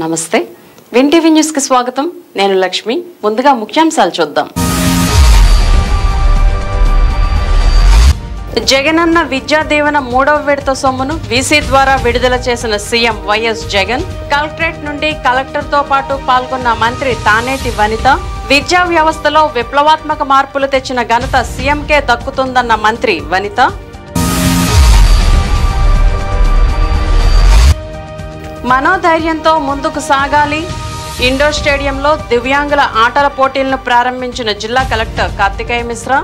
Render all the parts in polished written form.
నమస్తే win TV news కి స్వాగతం నేను లక్ష్మి ముందుగా ముఖ్యాంశాలు చూద్దాం జగనన్న విద్యా దీవెన మూడవ విడత సొమ్మును వీసీ ద్వారా విడుదల చేసిన సీఎం వైఎస్ జగన్ కలెక్టరేట్ నుండి కలెక్టర్ తో పాటు పాల్గొన్న మంత్రి తానేటి వనిత విద్యా వ్యవస్థలో విప్లవాత్మక మార్పులు తెచ్చిన ఘనత సీఎంకే దక్కుతుందన్న మంత్రి వనిత మనోధైర్యంతో ముందుకు సాగాలి ఇండోర్ స్టేడియంలో దివ్యాంగుల ఆటల పోటీలను ప్రారంభించిన జిల్లా కలెక్టర్ కార్తికేయ మిశ్రా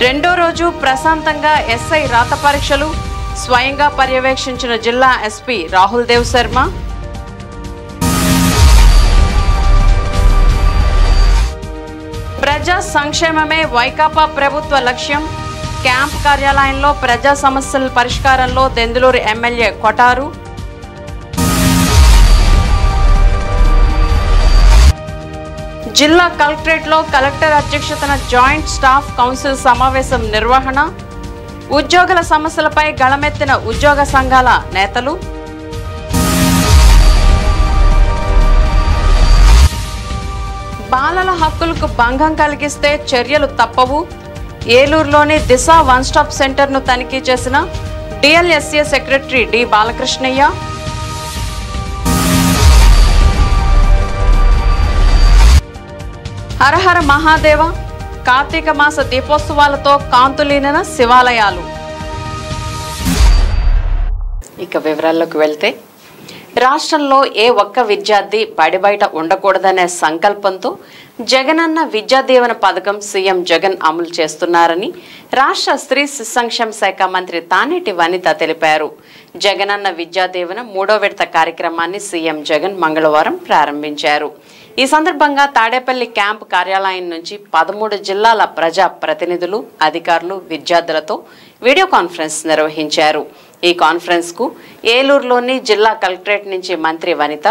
రెండో రోజు ప్రశాంతంగా ఎస్ఐ రాత పరీక్షలు స్వయంగా పర్యవేక్షించిన జిల్లా ఎస్పీ రాహుల్ దేవ్ శర్మ ప్రజా సంక్షేమమే వైకాపా ప్రభుత్వ లక్ష్యం క్యాంప్ కార్యాలయంలో ప్రజా సమస్యల పరిష్కారంలో దెందులూరు ఎమ్మెల్యే కొటారు జిల్లా కలెక్టరేట్లో కలెక్టర్ అధ్యక్షతన జాయింట్ స్టాఫ్ కౌన్సిల్ సమావేశం నిర్వహణ ఉద్యోగుల సమస్యలపై గళమెత్తిన ఉద్యోగ సంఘాల నేతలు బాలల హక్కులకు భంగం కలిగిస్తే చర్యలు తప్పవు ఏలూరులోని దిశ వన్ స్టాప్ సెంటర్ను తనిఖీ చేసిన డిఎల్ఎస్ఏ సెక్రటరీ డి బాలకృష్ణయ్య హరహర మహాదేవ కార్తీక మాస దీపోత్సవాలతో కాంతులీన శివాలయాలు. ఇక వివరాల్లోకి వెళ్తే రాష్ట్రంలో ఏ ఒక్క విద్యార్థి బడి బయట ఉండకూడదనే సంకల్పంతో జగనన్న విద్యా దీవెన పథకం సీఎం జగన్ అమలు చేస్తున్నారని రాష్ట్ర స్త్రీ శిశు సంక్షేమ శాఖ మంత్రి తానేటి వనిత తెలిపారు. జగనన్న విద్యా దీవెన మూడో విడత కార్యక్రమాన్ని సీఎం జగన్ మంగళవారం ప్రారంభించారు. ఈ సందర్భంగా తాడేపల్లి క్యాంప్ కార్యాలయం నుంచి 13 జిల్లాల ప్రజా ప్రతినిధులు అధికారులు విద్యార్థులతో వీడియో కాన్ఫరెన్స్ నిర్వహించారు. ఈ కాన్ఫరెన్స్ కు ఏలూరులోని జిల్లా కలెక్టరేట్ నుంచి మంత్రి వనిత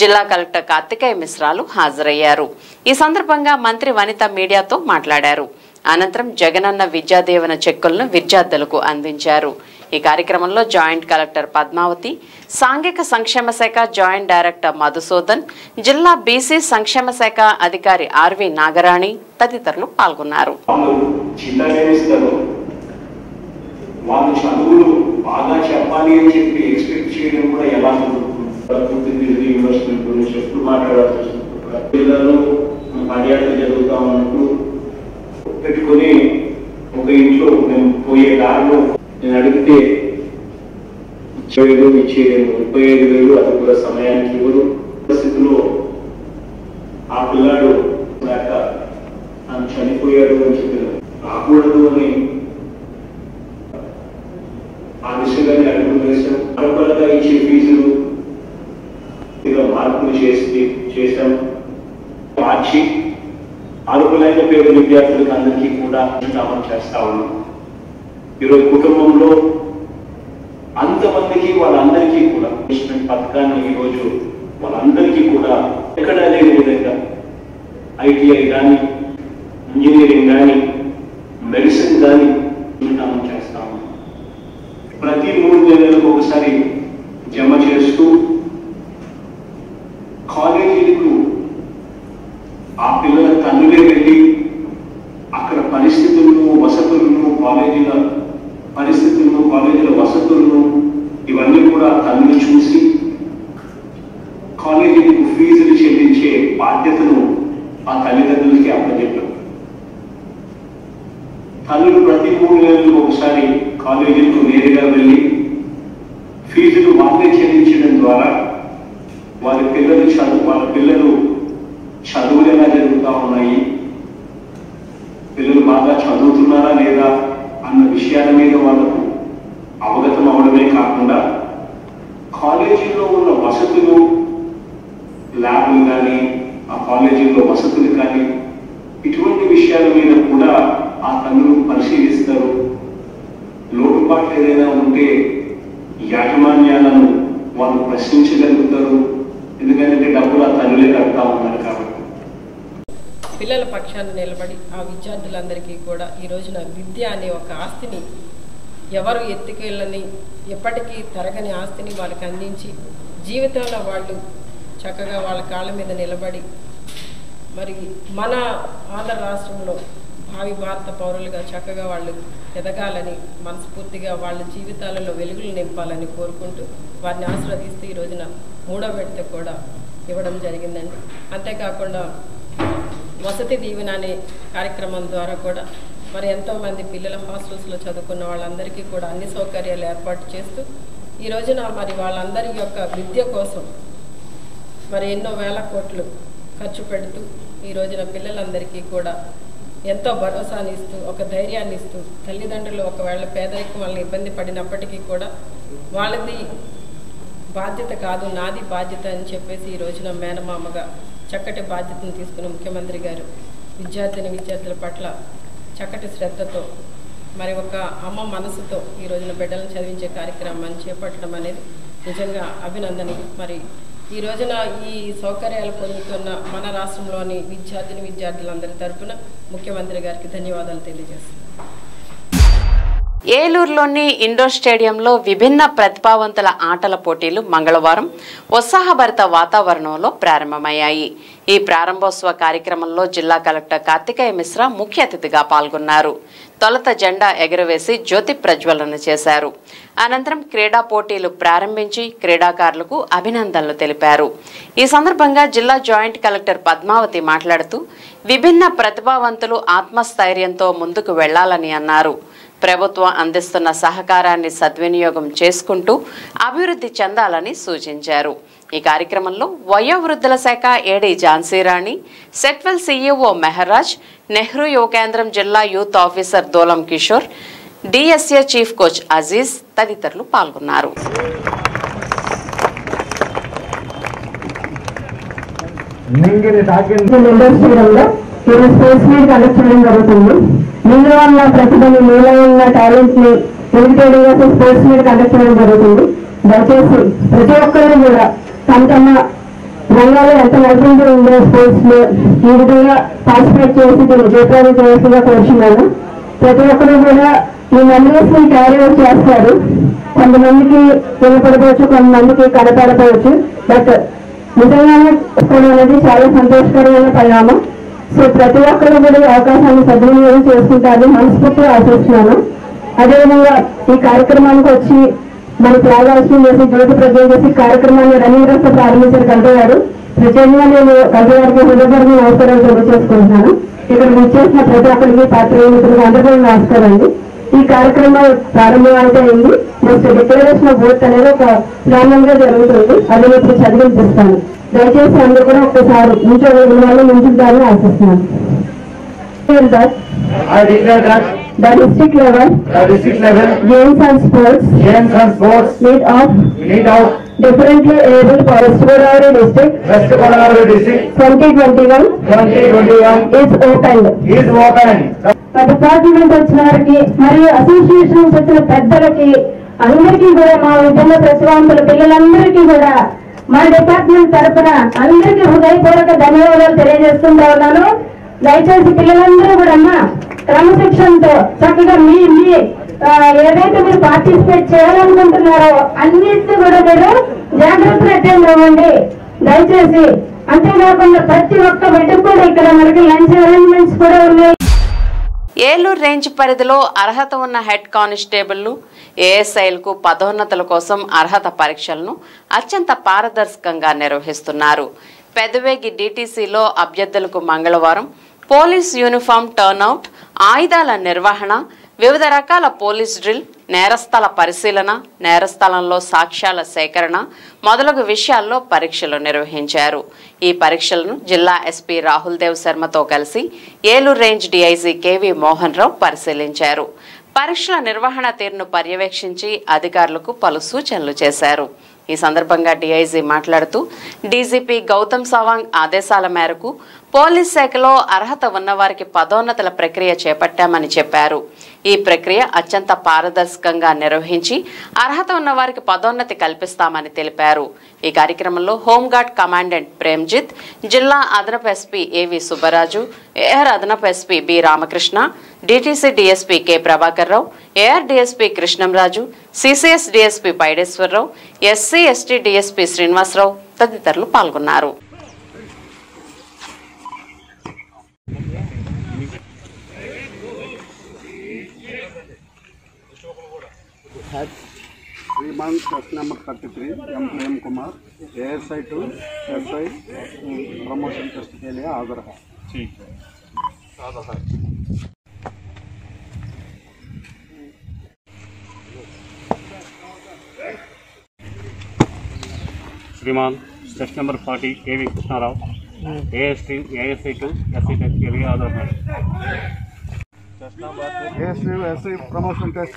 జిల్లా కలెక్టర్ కార్తికేయ మిశ్రాలు హాజరయ్యారు. ఈ సందర్భంగా మంత్రి వనిత మీడియాతో మాట్లాడారు. అనంతరం జగనన్న విద్యా దీవెన చెక్కులను విద్యార్థులకు అందించారు. ఈ కార్యక్రమంలో జాయింట్ కలెక్టర్ పద్మావతి, సాంఘిక సంక్షేమ శాఖ జాయింట్ డైరెక్టర్ మధుసూదన్, జిల్లా బీసీ సంక్షేమ శాఖ అధికారి ఆర్వి నాగరాణి తదితరులు పాల్గొన్నారు. వాళ్ళు చదువులు బాగా చెప్పాలి అని చెప్పి ఎక్స్పెక్ట్ చేయడం కూడా ఎలా యూనివర్సిటీ గురించి ఎప్పుడు మాట్లాడాల్సి వస్తుంది. పిల్లలు మర్యాద జరుగుతా ఉన్నట్టు పెట్టుకుని ఒక ఇంట్లో నేను పోయే దారిలో నేను అడిగితే 27,000 ఇచ్చేయలేదు, 35,000 అది కూడా సమయానికి ఇవ్వరు. పరిస్థితిలో ఆ పిల్లాడు లేక నన్ను చనిపోయాడు అని చెప్పారు. రాకూడదు అని ఆ దిశగానే అడుగులు వేశాం. అరకొరగా ఇచ్చే ఫీజులు మార్పులు చేశాం. మార్చి అర్హులైన పేద విద్యార్థులకు అందరికీ కూడా అమలు చేస్తా ఉన్నాం. ఈరోజు కుటుంబంలో అంతమందికి వాళ్ళందరికీ కూడా పథకాన్ని ఈరోజు వాళ్ళందరికీ కూడా ఎక్కడ లేని విధంగా ఐటీఐ కానీ ఇంజనీరింగ్ కానీ మెడిసిన్ కానీ అమలు చేస్తా ఉన్నాం. ప్రతి 3 నెలలకు ఒకసారి జమ చేస్తూ కాలేజీలకు ఆ పిల్లల తల్లులే వెళ్ళి అక్కడ పరిస్థితులను వసతులను కాలేజీల పరిస్థితులను కాలేజీల వసతులను ఇవన్నీ కూడా తల్లులు చూసి కాలేజీలకు ఫీజులు చెల్లించే బాధ్యతను ఆ తల్లిదండ్రులకి అప్పచెప్పారు. తల్లులు ప్రతి 3 నెలలకు ఒకసారి కాలేజీలకు నేరుగా వెళ్ళి ఫీజులు వాళ్ళే చెల్లించడం ద్వారా వాళ్ళ పిల్లలు చదువులు ఎలా జరుగుతూ ఉన్నాయి, పిల్లలు బాగా చదువుతున్నారా లేదా అన్న విషయాల మీద వాళ్ళకు అవగతం అవడమే కాకుండా కాలేజీలో ఉన్న వసతులు, ల్యాబ్లు కానీ ఆ కాలేజీలో వసతులు కానీ ఇటువంటి విషయాల మీద కూడా ఆ తల్లులు పరిశీలిస్తారు. లోటుపాట్లు ఏదైనా ఉంటే యాజమాన్యాలను వాళ్ళు ప్రశ్నించగలుగుతారు. ఎందుకంటే డబ్బులు ఆ తల్లులే కడతా ఉన్నారు కాబట్టి. పిల్లల పక్షాన నిలబడి ఆ విద్యార్థులందరికీ కూడా ఈ రోజున విద్య అనే ఒక ఆస్తిని ఎవరు ఎత్తుకెళ్ళని ఎప్పటికీ తరగని ఆస్తిని వాళ్ళకి అందించి జీవితంలో వాళ్ళు చక్కగా వాళ్ళ కాళ్ళ మీద నిలబడి మరి మన ఆంధ్ర రాష్ట్రంలో భావి భారత పౌరులుగా చక్కగా వాళ్ళు ఎదగాలని మనస్ఫూర్తిగా వాళ్ళ జీవితాలలో వెలుగులు నింపాలని కోరుకుంటూ వారిని ఆశీర్వదిస్తూ ఈ రోజున 3వ విడత కూడా ఇవ్వడం జరిగిందండి. అంతేకాకుండా వసతి దీవెన అనే కార్యక్రమం ద్వారా కూడా మరి ఎంతోమంది పిల్లల హాస్టల్స్లో చదువుకున్న వాళ్ళందరికీ కూడా అన్ని సౌకర్యాలు ఏర్పాటు చేస్తూ ఈ రోజున మరి వాళ్ళందరి యొక్క విద్య కోసం మరి ఎన్నో వేల కోట్లు ఖర్చు పెడుతూ ఈ రోజున పిల్లలందరికీ కూడా ఎంతో భరోసాని ఇస్తూ ఒక ధైర్యాన్ని ఇస్తూ తల్లిదండ్రులు ఒకవేళ పేదరికం వాళ్ళని ఇబ్బంది పడినప్పటికీ కూడా వాళ్ళది బాధ్యత కాదు నాది బాధ్యత అని చెప్పేసి ఈ రోజున మేనమామగా చక్కటి బాధ్యతను తీసుకున్న ముఖ్యమంత్రి గారు విద్యార్థుల పట్ల చక్కటి శ్రద్ధతో మరి ఒక అమ్మ మనసుతో ఈ రోజున బిడ్డలను చదివించే కార్యక్రమాన్ని చేపట్టడం అనేది నిజంగా అభినందనీయం. మరి ఈ రోజున ఈ సౌకర్యాలు పొందుతున్న మన రాష్ట్రంలోని విద్యార్థులందరి తరపున ముఖ్యమంత్రి గారికి ధన్యవాదాలు తెలియజేస్తున్నాను. ఏలూరులోని ఇండోర్ స్టేడియంలో విభిన్న ప్రతిభావంతుల ఆటల పోటీలు మంగళవారం ఉత్సాహభరిత వాతావరణంలో ప్రారంభమయ్యాయి. ఈ ప్రారంభోత్సవ కార్యక్రమంలో జిల్లా కలెక్టర్ కార్తికేయ మిశ్రా ముఖ్య అతిథిగా పాల్గొన్నారు. తొలుత జెండా ఎగురవేసి జ్యోతి ప్రజ్వలన చేశారు. అనంతరం క్రీడా పోటీలు ప్రారంభించి క్రీడాకారులకు అభినందనలు తెలిపారు. ఈ సందర్భంగా జిల్లా జాయింట్ కలెక్టర్ పద్మావతి మాట్లాడుతూ విభిన్న ప్రతిభావంతులు ఆత్మస్థైర్యంతో ముందుకు వెళ్లాలని అన్నారు. ప్రభుత్వం అందిస్తున్న సహకారాన్ని సద్వినియోగం చేసుకుంటూ అభివృద్ధి చెందాలని సూచించారు. ఈ కార్యక్రమంలో వయోవృద్ధుల శాఖ ఏడీ ఝాన్సీరాణి, సెట్వెల్ సీఈఓ మెహరాజ్, నెహ్రూ యువ కేంద్రం జిల్లా youth officer Dolam Kishore, DSA chief coach Aziz తదితరులు పాల్గొన్నారు. మీలో ఉన్న ప్రతిభని మీలో ఉన్న టాలెంట్ ని వెలిగితేయడం స్పోర్ట్స్ మీట్ కండక్ట్ చేయడం జరుగుతుంది. దయచేసి ప్రతి ఒక్కరు కూడా తమ తమ రంగాల్లో ఎంత నైపుణ్యం ఉందో స్పోర్ట్స్ లో ఈ విధంగా పార్టిసిపేట్ చేసి జయప్రదం చేయాల్సిందిగా కోరుచున్నాను. ప్రతి ఒక్కరు కూడా ఈ మెమరీస్ ని క్యారీ అవుట్ చేస్తారు. కొంతమందికి వినపడవచ్చు, కొంతమందికి కనపడవచ్చు. బట్ నిజంగానే అనేది చాలా సంతోషకరమైన పరిణామం. సో ప్రతి ఒక్కరు కూడా అవకాశాన్ని సద్వినియోగం చేసుకుంటారని మనస్ఫూర్తిగా ఆశిస్తున్నాను. అదేవిధంగా ఈ కార్యక్రమానికి వచ్చి మన ఫ్లాగ్ చేసి జ్యోతి ప్రజ్వలన చేసి కార్యక్రమాన్ని రన్నింగ్ రేస్ తో ప్రారంభించిన కల్ప గారు ప్రత్యేకంగా నేను కల్ప గారికి హృదయపూర్వక నమస్కారాలు తెలియజేసుకుంటున్నాను. ఇక్కడ విచ్చేసిన ప్రతి ఒక్కరికి పాత్రికేయులకు అందరికీ నమస్కారం అండి. ఈ కార్యక్రమం ప్రారంభం అయితే అయింది. నెక్స్ట్ డిక్లరేషన్ ఆఫ్ ఓట్ అనేది ఒక ప్రారంభం గా జరుగుతుంది. అది ఇప్పుడు చదివినిపిస్తాను. దయచేసి అందరూ కూడా ఒక్కసారి నుంచుంటారని ఆశిస్తున్నాను. I declare that the district level games and sports meet of differently able for West Godavari district 2021 is opened. Department వచ్చిన వారికి మరియు అసోసియేషన్ వచ్చిన పెద్దలకి అందరికీ కూడా మా విభిన్న ప్రతిభావంతుల పిల్లలందరికీ కూడా మా డిపార్ట్మెంట్ తరఫున అందరికీ హృదయపూర్వక ధన్యవాదాలు తెలియజేస్తుంటా ఉన్నాను. దయచేసి పిల్లలందరూ కూడా క్రమశిక్షణతో చక్కగా మీ ఏదైతే మీరు పార్టిసిపేట్ చేయాలనుకుంటున్నారో అన్నిటిని కూడా మీరు జాగ్రత్తగా అటెండ్ అవ్వండి దయచేసి. అంతేకాకుండా ప్రతి ఒక్క బిడ్డకు కూడా ఇక్కడ మనకి లంచ్ అరేంజ్మెంట్స్ కూడా ఉన్నాయి. ఏలూరు రేంజ్ పరిధిలో అర్హత ఉన్న హెడ్ కానిస్టేబుల్ను ఏఎస్ఐలకు పదోన్నతుల కోసం అర్హత పరీక్షలను అత్యంత పారదర్శకంగా నిర్వహిస్తున్నారు. పెదవేగి డిటిసిలో అభ్యర్థులకు మంగళవారం పోలీస్ యూనిఫామ్ టర్నౌట్, ఆయుధాల నిర్వహణ, వివిధ రకాల పోలీస్ డ్రిల్, నేరస్థల పరిశీలన, నేరస్థలంలో సాక్ష్యాల సేకరణ మొదలగు విషయాల్లో పరీక్షలు నిర్వహించారు. ఈ పరీక్షలను జిల్లా ఎస్పీ రాహుల్ దేవ్ శర్మతో కలిసి Eluru range DIG KV Mohan Rao పరిశీలించారు. పరీక్షల నిర్వహణ తీరును పర్యవేక్షించి అధికారులకు పలు సూచనలు చేశారు. ఈ సందర్భంగా డీఐజీ మాట్లాడుతూ డీజీపీ గౌతమ్ సవాంగ్ ఆదేశాల మేరకు పోలీస్ శాఖలో అర్హత ఉన్నవారికి పదోన్నతుల ప్రక్రియ చేపట్టామని చెప్పారు. ఈ ప్రక్రియ అత్యంత పారదర్శకంగా నిర్వహించి అర్హత ఉన్నవారికి పదోన్నతి కల్పిస్తామని తెలిపారు. ఈ కార్యక్రమంలో హోంగార్డ్ కమాండెంట్ ప్రేమ్జిత్, జిల్లా అదనపు ఎస్పీ ఏవి సుబ్బరాజు, ఏఆర్ అదనపు SP B Ramakrishna, DTC DSP K Prabhakar Rao, AR DSP Krishnamraju, CCS DSP Paideswararao, SC ST DSP Srinivasarao తదితరులు పాల్గొన్నారు. श्रीमान test number 33 M Kumar ASI to SI promotion test के लिए हाजिर है. ठीक है. श्रीमान test number 40 KV Krishnarao ASI to SI test के लिए हाजिर है. ASI promotion test.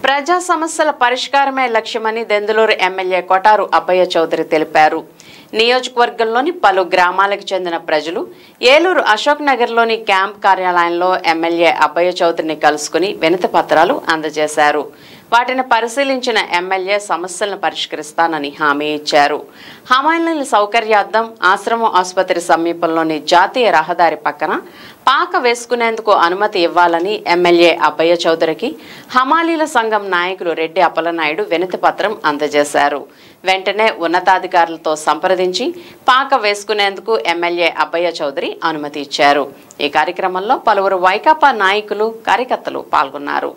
ప్రజా సమస్యల పరిష్కారమే లక్ష్యమని దెందులూరు ఎమ్మెల్యే కొటారు అబ్బయ్య చౌదరి తెలిపారు. నియోజకవర్గంలోని పలు గ్రామాలకు చెందిన ప్రజలు ఏలూరు అశోక్ నగర్లోని క్యాంప్ కార్యాలయంలో ఎమ్మెల్యే అబ్బయ్య చౌదరిని కలుసుకుని వినతి పత్రాలు అందజేశారు. వాటిని పరిశీలించిన ఎమ్మెల్యే సమస్యలను పరిష్కరిస్తానని హామీ ఇచ్చారు. హమాలీల సౌకర్యార్థం ఆశ్రమం ఆసుపత్రి సమీపంలోని జాతీయ రహదారి పక్కన పాక వేసుకునేందుకు అనుమతి ఇవ్వాలని ఎమ్మెల్యే అబ్బయ్య చౌదరికి హమాలీల సంఘం నాయకులు రెడ్డి అప్పలనాయుడు వినతి పత్రం అందజేశారు. వెంటనే ఉన్నతాధికారులతో సంప్రదించి పాక వేసుకునేందుకు ఎమ్మెల్యే అబ్బయ్య చౌదరి అనుమతి ఇచ్చారు. ఈ కార్యక్రమంలో పలువురు వైకాపా నాయకులు కార్యకర్తలు పాల్గొన్నారు.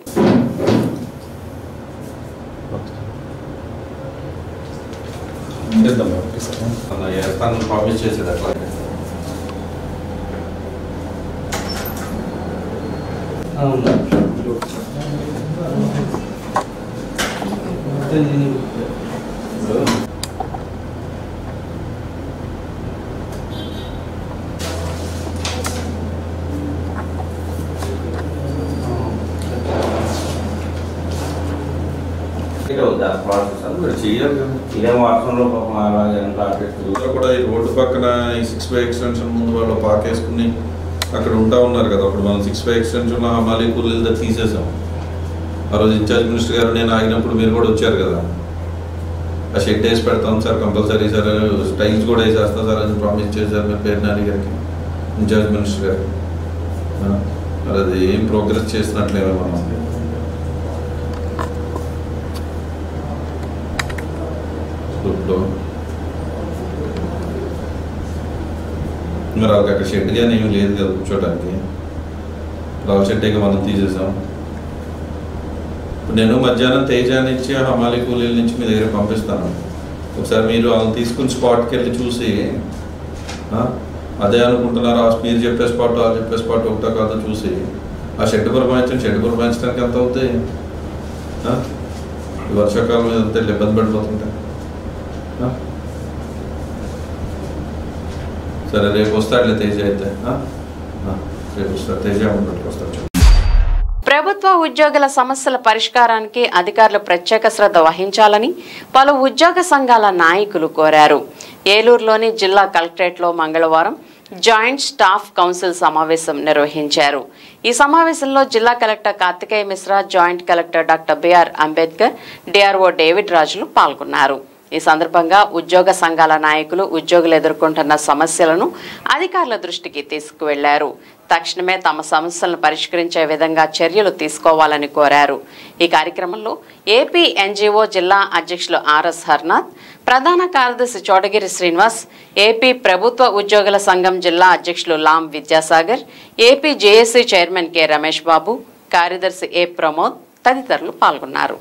కూడా ఈ రోడ్డు పక్కన ఈ 6 ఎక్స్టెన్షన్ ముందు వాళ్ళు పాకేసుకుని అక్కడ ఉంటా ఉన్నారు కదా. అప్పుడు మనం 6 ఎక్స్టెన్షన్లో హమాలీ కూలీలతో తీసేసాం. ఆ రోజు ఇన్ఛార్జ్ మినిస్టర్ గారు నేను ఆగినప్పుడు మీరు కూడా వచ్చారు కదా. ఆ షెడ్ వేసి పెడతాం సార్ కంపల్సరీ సార్, టైల్స్ కూడా వేసేస్తాం సార్ అని ప్రామిస్ చేశారు మీ పేరు నాని గారికి ఇన్ఛార్జ్ మినిస్టర్ గారు. మరి అది ఏం ప్రోగ్రెస్ చేసినట్లేమో మనం. మరి వాళ్ళకి అక్కడ షెడ్ కానీ ఏమీ లేదు కదా కూర్చోడానికి. రావు షెడ్గా మనం తీసేసాం. ఇప్పుడు నేను మధ్యాహ్నం తేజానిచ్చి హమాలీ కూలీల నుంచి మీ దగ్గర పంపిస్తాను. ఒకసారి మీరు వాళ్ళని తీసుకుని స్పాట్కి వెళ్ళి చూసి అదే అనుకుంటున్నారు, మీరు చెప్పే స్పాట్ వాళ్ళు చెప్పే స్పాట్ ఒకటో కాదో చూసి ఆ షెడ్ పురమాయించడానికి ఎంత అవుతాయి? వర్షాకాలం మీద అంతా ఇబ్బంది పడిపోతుంటాయి. సరే రేపు వస్తాడులే తేజ అయితే, రేపు వస్తాడు తేజ వస్తాడు. ప్రభుత్వ ఉద్యోగుల సమస్యల పరిష్కారానికి అధికారులు ప్రత్యేక శ్రద్ధ వహించాలని పలు ఉద్యోగ సంఘాల నాయకులు కోరారు. ఏలూరులోని జిల్లా కలెక్టరేట్లో మంగళవారం జాయింట్ స్టాఫ్ కౌన్సిల్ సమావేశం నిర్వహించారు. ఈ సమావేశంలో జిల్లా collector Karthikeya Mishra, joint collector doctor BR Ambedkar, DRO David Rajulu పాల్గొన్నారు. ఈ సందర్భంగా ఉద్యోగ సంఘాల నాయకులు ఉద్యోగులు ఎదుర్కొంటున్న సమస్యలను అధికారుల దృష్టికి తీసుకువెళ్లారు. తక్షణమే తమ సమస్యలను పరిష్కరించే విధంగా చర్యలు తీసుకోవాలని కోరారు. ఈ కార్యక్రమంలో ఏపీ ఎన్జీఓ జిల్లా అధ్యక్షులు ఆర్ఎస్ హర్నాథ్, ప్రధాన కార్యదర్శి చోటగిరి శ్రీనివాస్, ఏపీ ప్రభుత్వ ఉద్యోగుల సంఘం జిల్లా అధ్యక్షులు Lam Vidyasagar, AP JAC chairman K Ramesh Babu, కార్యదర్శి ఏ ప్రమోద్, తదితరులు పాల్గొన్నారు.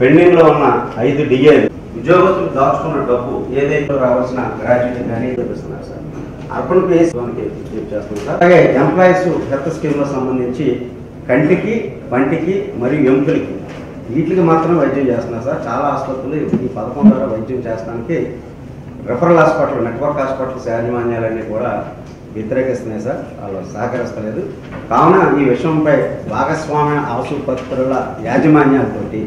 పెండింగ్ లో ఉన్న 5 DA ఉద్యోగస్తులు దాచుకున్న డబ్బు ఏదైతే రావాల్సిన గ్రాడ్యుయేట్ కానీ చూపిస్తున్నారు సార్. అర్బన్ ప్లేస్ చేస్తున్నారు సార్. అలాగే ఎంప్లాయీస్ హెల్త్ స్కీమ్ లో సంబంధించి కంటికి, పంటికి మరియు ఎముకలకి వీటికి మాత్రం వైద్యం చేస్తున్నారు సార్. చాలా ఆసుపత్రులు ఈ పథకం ద్వారా వైద్యం చేస్తానికి రెఫరల్ హాస్పిటల్, నెట్వర్క్ హాస్పిటల్స్ యాజమాన్యాలన్నీ కూడా వ్యతిరేకిస్తున్నాయి సార్. వాళ్ళు సహకరిస్తలేదు. కావున ఈ విషయంపై భాగస్వామ్య ఆసుపత్రుల యాజమాన్యాలతోటి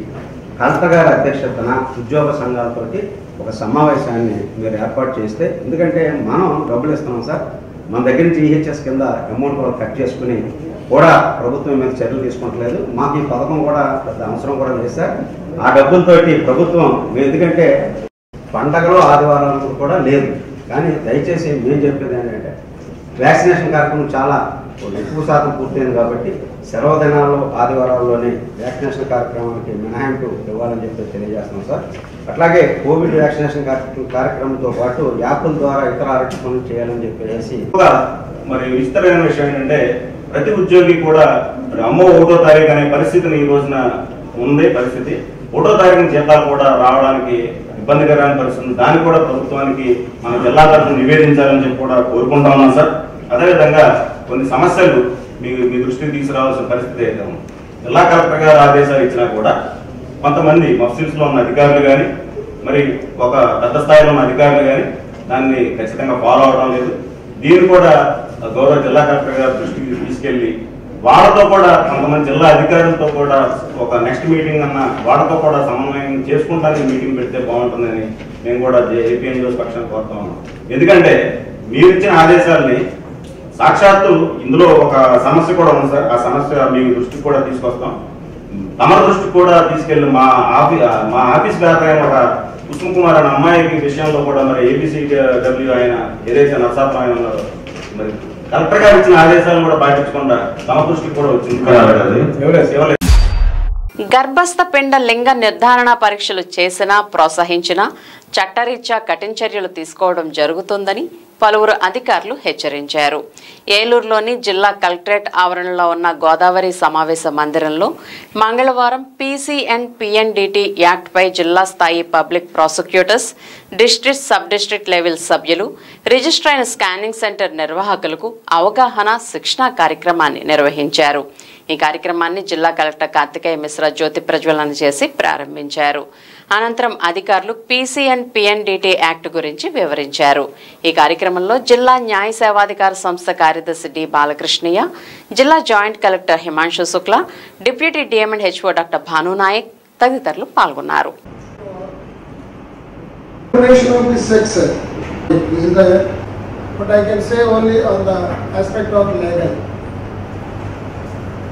కలెక్టర్ గారి అధ్యక్షతన ఉద్యోగ సంఘాలతోటి ఒక సమావేశాన్ని మీరు ఏర్పాటు చేస్తే, ఎందుకంటే మనం డబ్బులు ఇస్తున్నాం సార్, మన దగ్గర నుంచి ఈహెచ్ఎస్ కింద అమౌంట్ కూడా కట్ చేసుకుని కూడా ప్రభుత్వం మీద చర్యలు తీసుకుంటలేదు. మాకు ఈ పథకం కూడా పెద్ద అవసరం కూడా లేదు సార్. ఆ డబ్బులతోటి ప్రభుత్వం, ఎందుకంటే పండగలు ఆదివారాలు కూడా లేదు, కానీ దయచేసి మేము చెప్పేది ఏంటంటే వ్యాక్సినేషన్ కార్యక్రమం చాలా ఎక్కువ శాతం పూర్తయింది కాబట్టి సెలవు దినాల్లో ఆదివారాల్లోనే వ్యాక్సినేషన్ కార్యక్రమానికి మినహాయింపు ఇవ్వాలని చెప్పి తెలియజేస్తున్నాం సార్. అట్లాగే కోవిడ్ వ్యాక్సినేషన్ కార్యక్రమంతో పాటు యాప్ల ద్వారా ఇతర ఆరోగ్య పనులు చేయాలని చెప్పేసి. మరి విస్తరమైన విషయం ఏంటంటే ప్రతి ఉద్యోగి కూడా అమ్మో 1వ తారీఖు అనే పరిస్థితిని ఈ రోజున ఉంది. పరిస్థితి 1వ తారీఖున జీతాలు కూడా రావడానికి ఇబ్బందికరమైన పరిస్థితి. దాన్ని కూడా ప్రభుత్వానికి మన జిల్లా తరఫున నివేదించాలని చెప్పి కూడా కోరుకుంటా ఉన్నాం సార్. అదేవిధంగా కొన్ని సమస్యలు మీ దృష్టికి తీసుకురావాల్సిన పరిస్థితి అయితే ఉంది. జిల్లా కలెక్టర్ గారు ఆదేశాలు ఇచ్చినా కూడా కొంతమంది మఫ్సిల్స్ లో ఉన్న అధికారులు కానీ, మరి ఒక పెద్ద స్థాయిలో ఉన్న అధికారులు కానీ దాన్ని ఖచ్చితంగా ఫాలో అవడం లేదు. దీన్ని కూడా గౌరవ జిల్లా కలెక్టర్ గారి దృష్టికి తీసుకెళ్లి వాళ్ళతో కూడా కొంతమంది జిల్లా అధికారులతో కూడా ఒక నెక్స్ట్ మీటింగ్ అన్న వాళ్ళతో కూడా సమన్వయం చేసుకుంటానికి మీటింగ్ పెడితే బాగుంటుందని మేము కూడా ఏపీఎన్జిఓస్ పక్షాన్ని కోరుతా ఉన్నాం. ఎందుకంటే మీరు ఇచ్చిన ఆదేశాలని సాక్షాత్తు ఇందులో ఒక సమస్య కూడా ఉంది సార్. ఆ సమస్య మీ దృష్టికి కూడా తీసుకొస్తాం. తమ దృష్టికి కూడా తీసుకెళ్ళి మా ఆఫీస్ వ్యాపారం ఒక కుసుమ్ కుమార్ అనే అమ్మాయి విషయంలో కూడా మరి ABCW ఆయన ఏదైతే నరసాపురం ఆయన ఉన్నారో మరి కలెక్టర్ గారు ఇచ్చిన ఆదేశాలను కూడా పాటించకుండా తమ దృష్టికి కూడా వచ్చింది. గర్భస్థ పిండ లింగ నిర్ధారణ పరీక్షలు చేసినా ప్రోత్సహించినా చట్టరీత్యా కఠిన చర్యలు తీసుకోవడం జరుగుతుందని పలువురు అధికారులు హెచ్చరించారు. ఏలూరులోని జిల్లా కలెక్టరేట్ ఆవరణలో ఉన్న గోదావరి సమావేశ మందిరంలో మంగళవారం PC అండ్ PNDT యాక్ట్పై జిల్లా స్థాయి public prosecutors, district sub district level సభ్యులు, రిజిస్టర్ అయిన స్కానింగ్ సెంటర్ నిర్వాహకులకు అవగాహన శిక్షణా కార్యక్రమాన్ని నిర్వహించారు. ఈ కార్యక్రమాన్ని జిల్లా కలెక్టర్ కార్తికేయ మిశ్రా జ్యోతి ప్రజ్వలన చేసి ప్రారంభించారు. అనంతరం అధికారులు PC అండ్ PNDT యాక్ట్ గురించి వివరించారు. ఈ కార్యక్రమంలో జిల్లా న్యాయ సేవాధికార సంస్థ కార్యదర్శి డి బాలకృష్ణయ్య, జిల్లా joint collector Himanshu Shukla, deputy DM and HO doctor Bhanu Nayak తదితరులు పాల్గొన్నారు.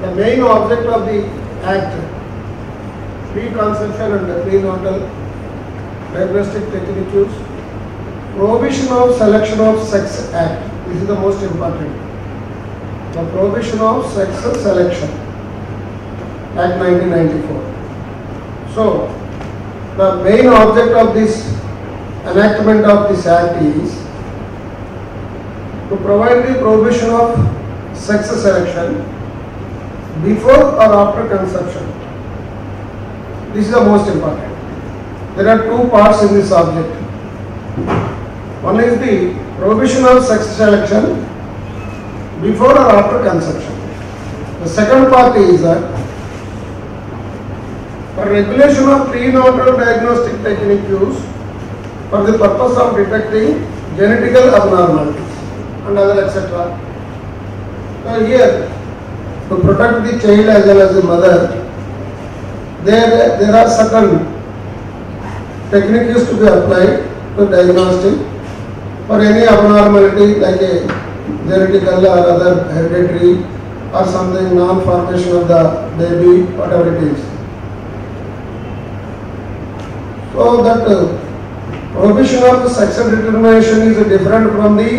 The main object of the Act, pre-conception and prenatal diagnostic techniques, prohibition of selection of sex act. This is the most important. The prohibition of sex selection, Act 1994. So, the main object of this enactment of this Act is to provide the prohibition of sex selection before or after conception. This is the most important. There are two parts in this object. One is the prohibition of sex selection before or after conception. The second part is that for regulation of prenatal diagnostic technique used for the purpose of detecting genetical abnormalities and other etc. Now here, to protect the child as well as the mother, there are certain techniques to be applied to diagnostic for any abnormality like a genetical or other hereditary or something non-formation of the baby, whatever it is. So that prohibition of the sexual determination is different from the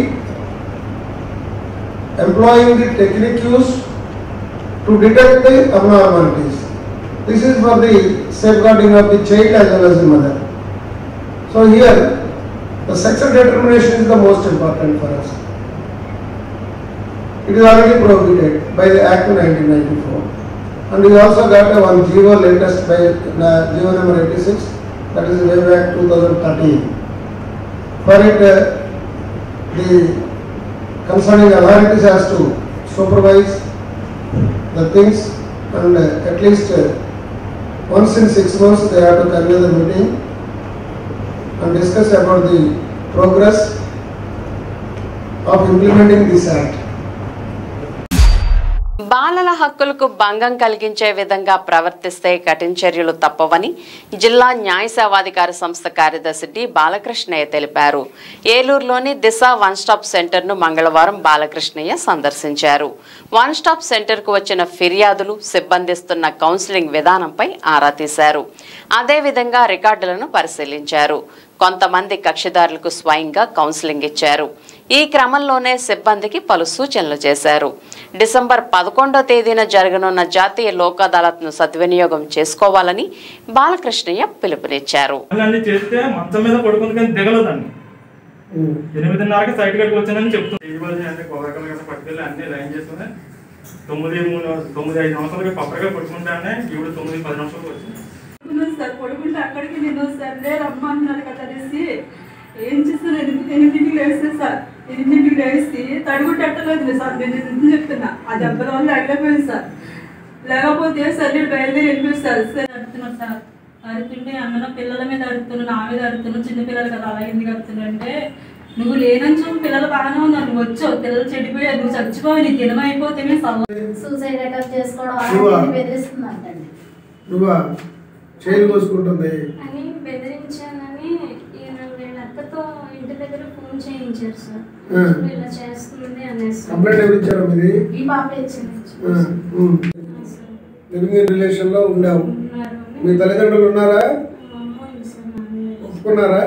employing the technique used to detect the abnormalities. This is for the safeguarding of the child as well as the mother. So here, the sexual determination is the most important for us. It is already prohibited by the Act 1994. And we also got one GO latest by GO number 86, that is way back 2013. For it, the concerning authorities has to supervise the things, and at least once in 6 months they have to convene the meeting and discuss about the progress of implementing this act. బాలల హక్కులకు భంగం కలిగించే విధంగా ప్రవర్తిస్తే కఠిన చర్యలు తప్పవని జిల్లా న్యాయ సేవాధికార సంస్థ కార్యదర్శి డి బాలకృష్ణయ్య తెలిపారు. ఏలూరులోని దిశ వన్ స్టాప్ సెంటర్ను మంగళవారం బాలకృష్ణయ్య సందర్శించారు. వన్ స్టాప్ సెంటర్కు వచ్చిన ఫిర్యాదులు, సిబ్బందిస్తున్న కౌన్సిలింగ్ విధానంపై ఆరా తీశారు. అదేవిధంగా రికార్డులను పరిశీలించారు. కొంతమంది కక్షిదారులకు స్వయంగా కౌన్సిలింగ్ ఇచ్చారు. ఈ క్రమంలోనే సిబ్బందికి పలు సూచనలు చేశారు. డిసెంబర్ 11వ తేదీన జరగనున్న జాతీయ లోక్ అదాలత్ను సద్వినియోగం చేసుకోవాలని బాలకృష్ణయ్య పిలుపునిచ్చారు. 8:30కి సైట్ కట్టుకు వచ్చానని చెప్తుంది. 9-5 నిమిషాలకి పప్పగా పట్టుకుంటానే ఇప్పుడు 9-10 నిమిషాలకు వచ్చింది సార్. పడుకుంటే అక్కడికి నేను సర్లే రమ్మన్నారు కదా అనేసి ఏం చేస్తాను, 8ంటికి లేస్తే సార్ 8ంటికి లేసి తడుగుట్టలేదు సార్. నేను ఎందుకు చెప్తున్నా, ఆ దెబ్బల వల్ల అడిగిపోయింది సార్. లేకపోతే సార్ నేను బయలుదేరి వెళ్ళిపోయి సార్ అడుగుతున్నాను సార్. అడుగుతుంటే అన్న పిల్లల మీద అడుగుతున్నాను, నా మీద అడుగుతున్నాను, చిన్నపిల్లలు కదా అలా ఎందుకు అడుగుతున్నా అంటే, నువ్వు లేనని చూపు పిల్లలు బాగానే ఉన్నారు, నువ్వు వచ్చావు పిల్లలు చెడిపోయారు, నువ్వు చచ్చిపోయి నీ దినం అయిపోతే సూసైడ్ అటాక్ చేసుకోవడం బెదిరిస్తుందండి. నువ్వా చేలు కోసుకుంటుంది అని బెదిరించానని వీళ్ళ అక్కతో ఇంటి దగ్గర ఫోన్ చేయించారు సార్. ఇలా చేస్తుంది అనేసి కంప్లైంట్ ఎవరు ఇచ్చారు? మీది ఈ పాపే ఇచ్చింది. లివింగ్ రిలేషన్ లో ఉండావు. మీ తల్లిదండ్రులు ఉన్నారా? ఒప్పుకున్నారా?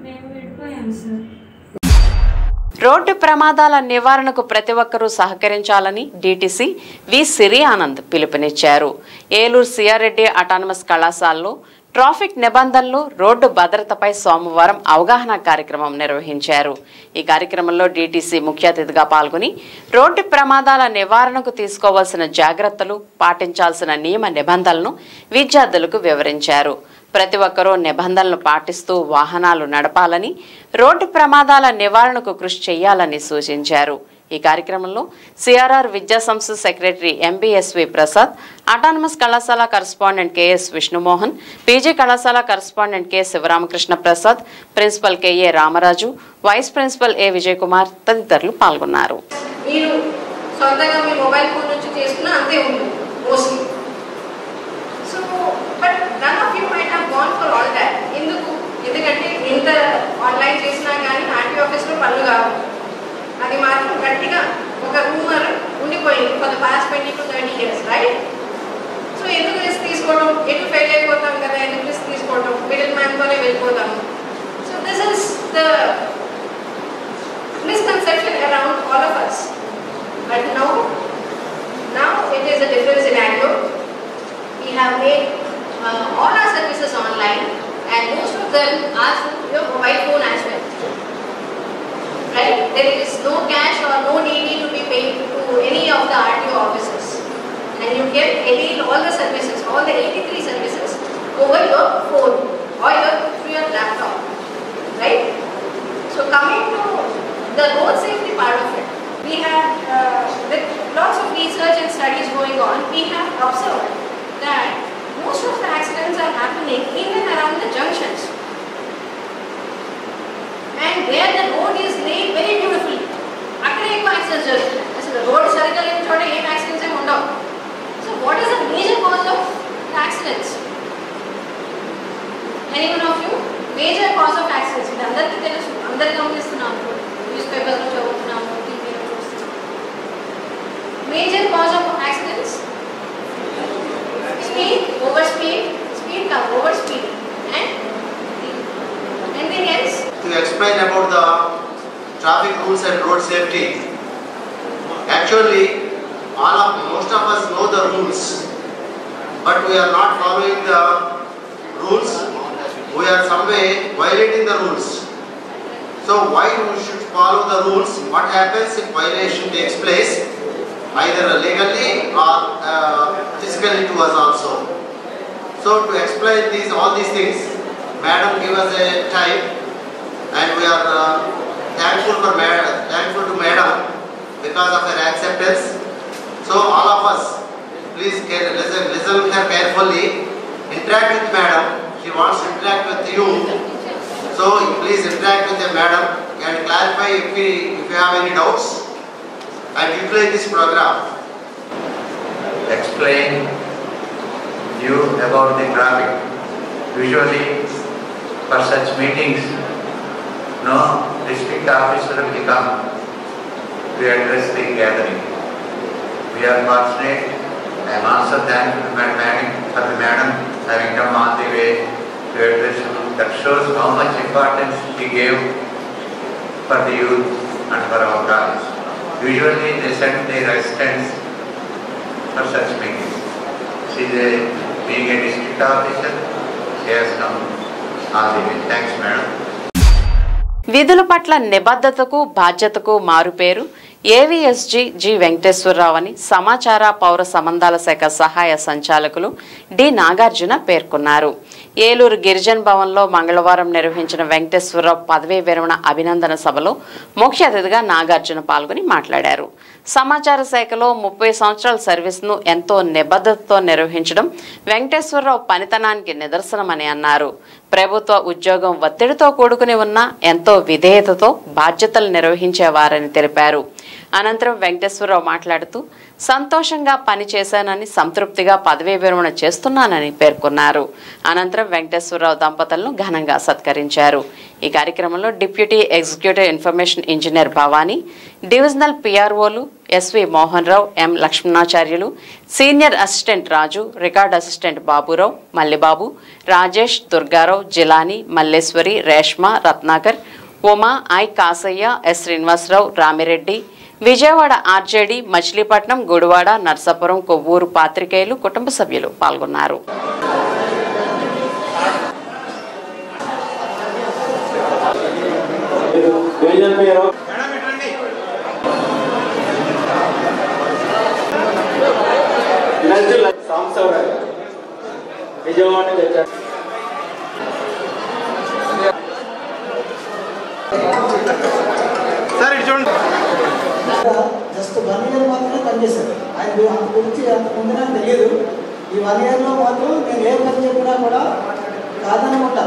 మేము విడిపోయాము సార్. రోడ్డు ప్రమాదాల నివారణకు ప్రతి ఒక్కరూ సహకరించాలని డీటీసీ వి సిరి ఆనంద్ పిలుపునిచ్చారు. ఏలూరు సిఆర్రెడ్డి అటానమస్ కళాశాలలో ట్రాఫిక్ నిబంధనలు, రోడ్డు భద్రతపై సోమవారం అవగాహన కార్యక్రమం నిర్వహించారు. ఈ కార్యక్రమంలో డీటీసీ ముఖ్య అతిథిగా పాల్గొని రోడ్డు ప్రమాదాల నివారణకు తీసుకోవాల్సిన జాగ్రత్తలు, పాటించాల్సిన నియమ నిబంధనలను విద్యార్థులకు వివరించారు. ప్రతి ఒక్కరూ నిబంధనలు పాటిస్తూ వాహనాలు నడపాలని, రోడ్డు ప్రమాదాల నివారణకు కృషి చేయాలని సూచించారు. ఈ కార్యక్రమంలో సిఆర్ఆర్ విద్యా సంస్థ సెక్రటరీ ఎంబీఎస్వి ప్రసాద్, అటానమస్ కళాశాల కరస్పాండెంట్ కెఎస్ విష్ణుమోహన్, పీజీ కళాశాల correspondent K Sivaramakrishna Prasad, principal KA Ramaraju, vice principal A Vijay Kumar తదితరులు పాల్గొన్నారు. ఎందుకంటే ఎంత ఆన్లైన్ చేసినా కానీ ఆర్టీ ఆఫీస్లో పనులు కావు. అది మాత్రం గట్టిగా ఒక రూమర్ ఉండిపోయింది for the past 20 to 30 years, right? So ఎందుకు రిస్క్ తీసుకోవడం, ఎటు ఫెయిల్ అయిపోతాం కదా, ఎందుకు రిస్క్ తీసుకోవడం, మిడిల్ మ్యాన్తోనే వెళ్ళిపోతాము. So this is the misconception around all of us. But now it is a different scenario. We have made all our services online, and most of them are through your mobile phone as well. Right? There is no cash or no need to be paid to any of the RTO offices, and you get all the services, all the 83 services over your phone or through your laptop. Right? So coming to the road safety part of it, we have with lots of research and studies going on, we have observed that most of the accidents are happening in and around the junctions, and where the road is laid very beautifully. Akkade ekku accidents jarugutunnayi. Asalu road sariga leni choda em accidents em undavu. So what is the major cause of the accidents? Anyone of you? Major cause of accidents. Idi andariki telusu, andaru gamanistunnaru, newspapers lo chaduvutunnamu, TV lo chustunnam. Major cause of accidents: speed, overspeed, speed car, overspeed, and anything else? To explain about the traffic rules and road safety, actually most of us know the rules, but we are not following the rules. We are some way violating the rules. So why we should follow the rules? What happens if violation takes place? either legally or physically to us also. So to explain all these things, Madam give us a time, and we are thankful to Madam because of her acceptance. So all of us, please listen her carefully, interact with Madam. She wants to interact with you. So please interact with the Madam and clarify if you have any doubts and utilize this program. Explain you about the traffic. Usually for such meetings, no district officer will come to address the gathering. We are fortunate. I am also thankful for the Madam having come all the way to address you. That shows how much importance she gave for the youth and for our college. Usually they send their assistants for such meetings. She is being a district officer, she has come all the way. Thanks, Madam. విధుల పట్ల నిబద్ధతకు బాధ్యతకు మారుపేరు ఏవీఎస్జీ G Venkateswararao అని సమాచార పౌర సంబంధాల శాఖ సహాయ సంచాలకులు డి నాగార్జున పేర్కొన్నారు. ఏలూరు గిరిజన్ భవన్లో మంగళవారం నిర్వహించిన వెంకటేశ్వరరావు పదవీ విరమణ అభినందన సభలో ముఖ్య అతిథిగా నాగార్జున పాల్గొని మాట్లాడారు. సమాచార శాఖలో 30 సంవత్సరాల సర్వీస్ను ఎంతో నిబద్ధతతో నిర్వహించడం వెంకటేశ్వరరావు పనితనానికి నిదర్శనమని అన్నారు. ప్రభుత్వ ఉద్యోగం ఒత్తిడితో కూడుకుని ఉన్న ఎంతో విధేయతతో బాధ్యతలు నిర్వహించేవారని తెలిపారు. అనంతరం వెంకటేశ్వరరావు మాట్లాడుతూ సంతోషంగా పనిచేశానని సంతృప్తిగా పదవీ విరమణ చేస్తున్నానని పేర్కొన్నారు. అనంతరం వెంకటేశ్వరరావు దంపతులను ఘనంగా సత్కరించారు. ఈ కార్యక్రమంలో deputy executive information engineer Bhavani, divisional పిఆర్ఓలు SV Mohan Rao, M Lakshmanacharyulu, senior assistant Raju, record assistant Baburao, Mallibabu, Rajesh, Durgarao, Jilani, Malleswari, Reshma, Ratnakar, Uma, I Kasayya, S Srinivasarao, Ramireddy, Vijayawada RJD, Machilipatnam, Gudivada, Narsapuram, Kovvur పాత్రికేయులు, కుటుంబ సభ్యులు పాల్గొన్నారు. జస్ట్ 1 ఇయర్ మాత్రమే పనిచేశారు. ఆయన అంత గురించి అంత ముందు నాకు తెలియదు. ఈ 1 ఇయర్లో మాత్రం నేను ఏ పని చెప్పినా కూడా కాదనకుండా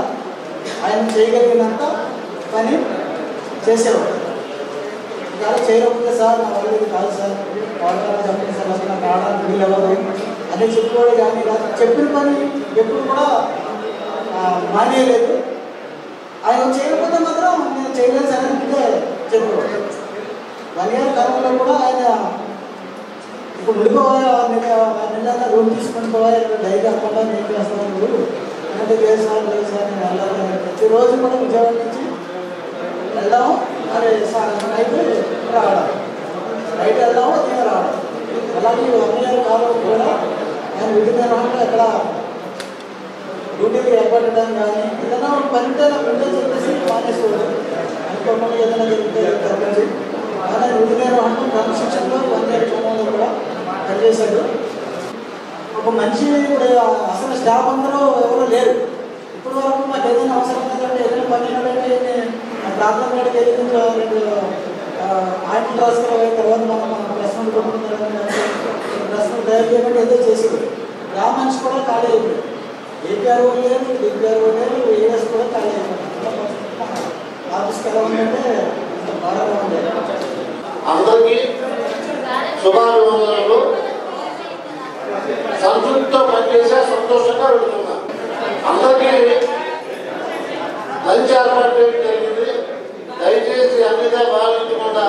ఆయన చేయగలిగినంత పని చేసేవాడు. ఇలా చేయకపోతే సార్ నా వల్ల కాదు సార్, వాడతారని చెప్పండి సార్, అసలు నాకు ఆడడానికి వీలు అవ్వదు అని చెప్పేవాడు. కానీ చెప్పిన పని ఎప్పుడు కూడా మానేయలేదు. ఆయన చేయకపోతే మాత్రం నేను చేయలేదు సార్ అని చెప్పేవాడు. 1 ఇయర్ కాలంలో కూడా ఆయన ఇప్పుడు ఉండిపోవాలి, నిన్న రూమ్ తీసుకొని పోవాలి, డైరీ కాకుండా నేను చేస్తాను నువ్వు అంటే లేదు సార్ నేను వెళ్ళాలి. ప్రతిరోజు కూడా విజయవాడ నుంచి వెళ్దాము, మరి నైట్ రావడం, నైట్ వెళ్దాము, నేను రావడం. అలాగే 1 ఇయర్ కాలం కూడా ఆయన విధి నిర్వహణలో ఎక్కడ డ్యూటీకి ఏర్పడడం కానీ ఏదైనా పని ఉంటే నాకు ఉంటే చెప్పేసి మానేసుకోవచ్చు. అనుకోకుండా ఏదైనా జరిగితే తగ్గించి ఆయన విధి నిర్వహణ క్రమశిక్షణలో 1 ఇయర్ కాలంలో కూడా పనిచేశాడు. ఒక మంచి ఇప్పుడు అసలు స్టాఫ్ అందరూ ఎవరు లేరు. ఇప్పుడు వరకు మాకు ఏదైనా అవసరం లేదంటే ఏదైనా పని ఉందంటే ప్రాంతం కాడికి వెళ్ళి ఆయన రాసుకున్న తర్వాత మనం ప్రశ్నలు కొట్టుకుంటారు, ప్రశ్నలు తయారు చేయకుండా ఏదో చేసేది. మనిషి కూడా ఖాళీ అయిపోయింది. ఏపీఆర్ఓ లేదు, డిపిఆర్ఓ లేదు, ఏఎస్ కూడా ఖాళీ అయిపోయింది. ఆఫీస్కి ఎలా ఉందంటే బాగా ఉండేది. అందరికీ శుభాభివందనలు. సంతృప్తితో పనిచేసే సంతోషంగా వెళుతున్నా. అందరికీ లంచ్ ఏర్పాటు చేయడం జరిగింది. దయచేసి అన్నిగా భావించకుండా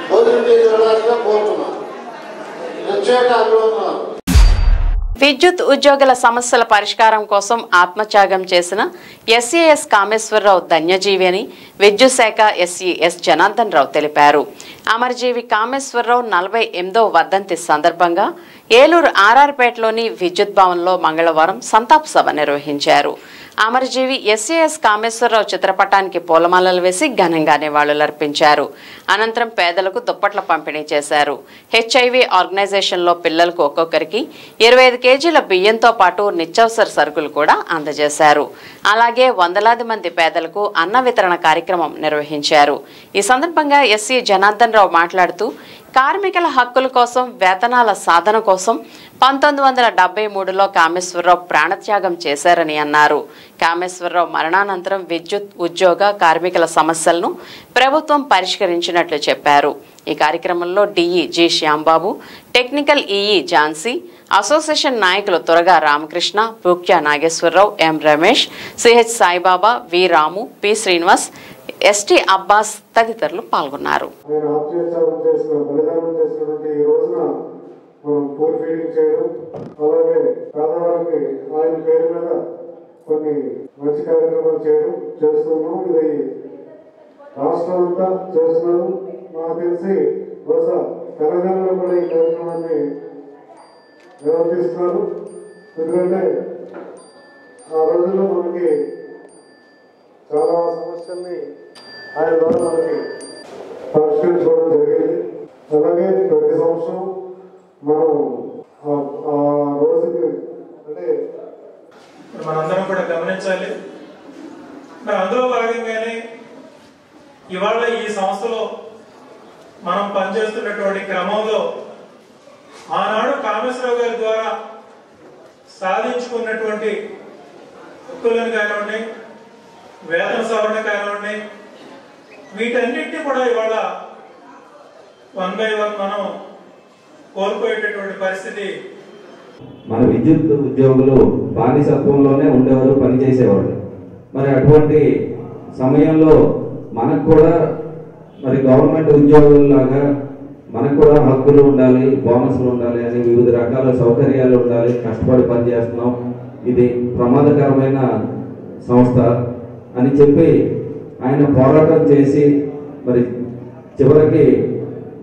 భోజనం చేసి వెళ్ళాల్సిగా కోరుతున్నాను. ప్రత్యేక అభివందనాలు. విద్యుత్ ఉద్యోగుల సమస్యల పరిష్కారం కోసం ఆత్మత్యాగం చేసిన ఎస్ఏఎస్ కామేశ్వరరావు ధన్యజీవి అని విద్యుత్ శాఖ ఎస్ఈ ఎస్ జనార్దన్ రావు తెలిపారు. అమరజీవి కామేశ్వరరావు 48వ వర్ధంతి సందర్భంగా ఏలూరు ఆర్ఆర్పేటలోని విద్యుత్ భవన్లో మంగళవారం సంతాప సభ నిర్వహించారు. అమరజీవి ఎస్ఏఎస్ కామేశ్వరరావు చిత్రపటానికి పూలమాలలు వేసి ఘనంగా నివాళులర్పించారు. అనంతరం పేదలకు దుప్పట్ల పంపిణీ చేశారు. హెచ్ఐవి ఆర్గనైజేషన్లో పిల్లలకు ఒక్కొక్కరికి 25 కేజీల బియ్యంతో పాటు నిత్యావసర సరుకులు కూడా అందజేశారు. అలాగే వందలాది మంది పేదలకు అన్న వితరణ కార్యక్రమం నిర్వహించారు. ఈ సందర్భంగా ఎస్సీ జనార్దన్ రావు మాట్లాడుతూ కార్మికుల హక్కుల కోసం, వేతనాల సాధన కోసం 1973లో కామేశ్వరరావు ప్రాణత్యాగం చేశారని అన్నారు. కామేశ్వరరావు మరణానంతరం విద్యుత్, ఉద్యోగ, కార్మికుల సమస్యలను ప్రభుత్వం పరిష్కరించినట్లు చెప్పారు. ఈ కార్యక్రమంలో DE G Shyam Babu, technical EE Jhansi, association నాయకులు తురగా రామకృష్ణ, బూక్యా నాగేశ్వరరావు, ఎం రమేష్, సిహెచ్ సాయిబాబా, వి రాము, పి శ్రీనివాస్, ఎస్టీ అబ్బాస్ తదితరులు పాల్గొన్నారు. అలాగే పేదవారికి ఆయన పేరు మీద కొన్ని మంచి కార్యక్రమాలు చేస్తున్నాం. ఇది రాష్ట్రం అంతా చేస్తున్నాము. నాకు తెలిసి బహుశా తెలంగాణలో కూడా ఈ కార్యక్రమాన్ని నిర్వర్తిస్తున్నారు. ఎందుకంటే ఆ రోజుల్లో మనకి చాలా సమస్యల్ని ఆయన ద్వారా మనకి పరిష్కరించుకోవడం జరిగింది. అలాగే ప్రతి సంవత్సరం మనం ఆ రోజుకి అంటే మనందరం కూడా గమనించాలి. మరి అందులో భాగంగానే ఇవాళ ఈ సంస్థలో మనం పనిచేస్తున్నటువంటి క్రమంలో ఆనాడు కామేశ్వరరావు గారి ద్వారా సాధించుకున్నటువంటి హక్కులను కానివ్వండి, వేతన సవరణ కానివ్వండి, వీటన్నిటిని కూడా ఇవాళ 1 by 1 మనం కోల్పోయేటటువంటి పరిస్థితి. మన విద్యుత్ ఉద్యోగులు బానిసత్వంలోనే ఉండేవారు, పనిచేసేవాళ్ళు. మరి అటువంటి సమయంలో మనకు కూడా మరి గవర్నమెంట్ ఉద్యోగుల్లాగా మనకు కూడా హక్కులు ఉండాలి, బోనస్లు ఉండాలి అని వివిధ రకాల సౌకర్యాలు ఉండాలి. కష్టపడి పనిచేస్తున్నాం, ఇది ప్రమాదకరమైన సంస్థ అని చెప్పి ఆయన పోరాటం చేసి మరి చివరికి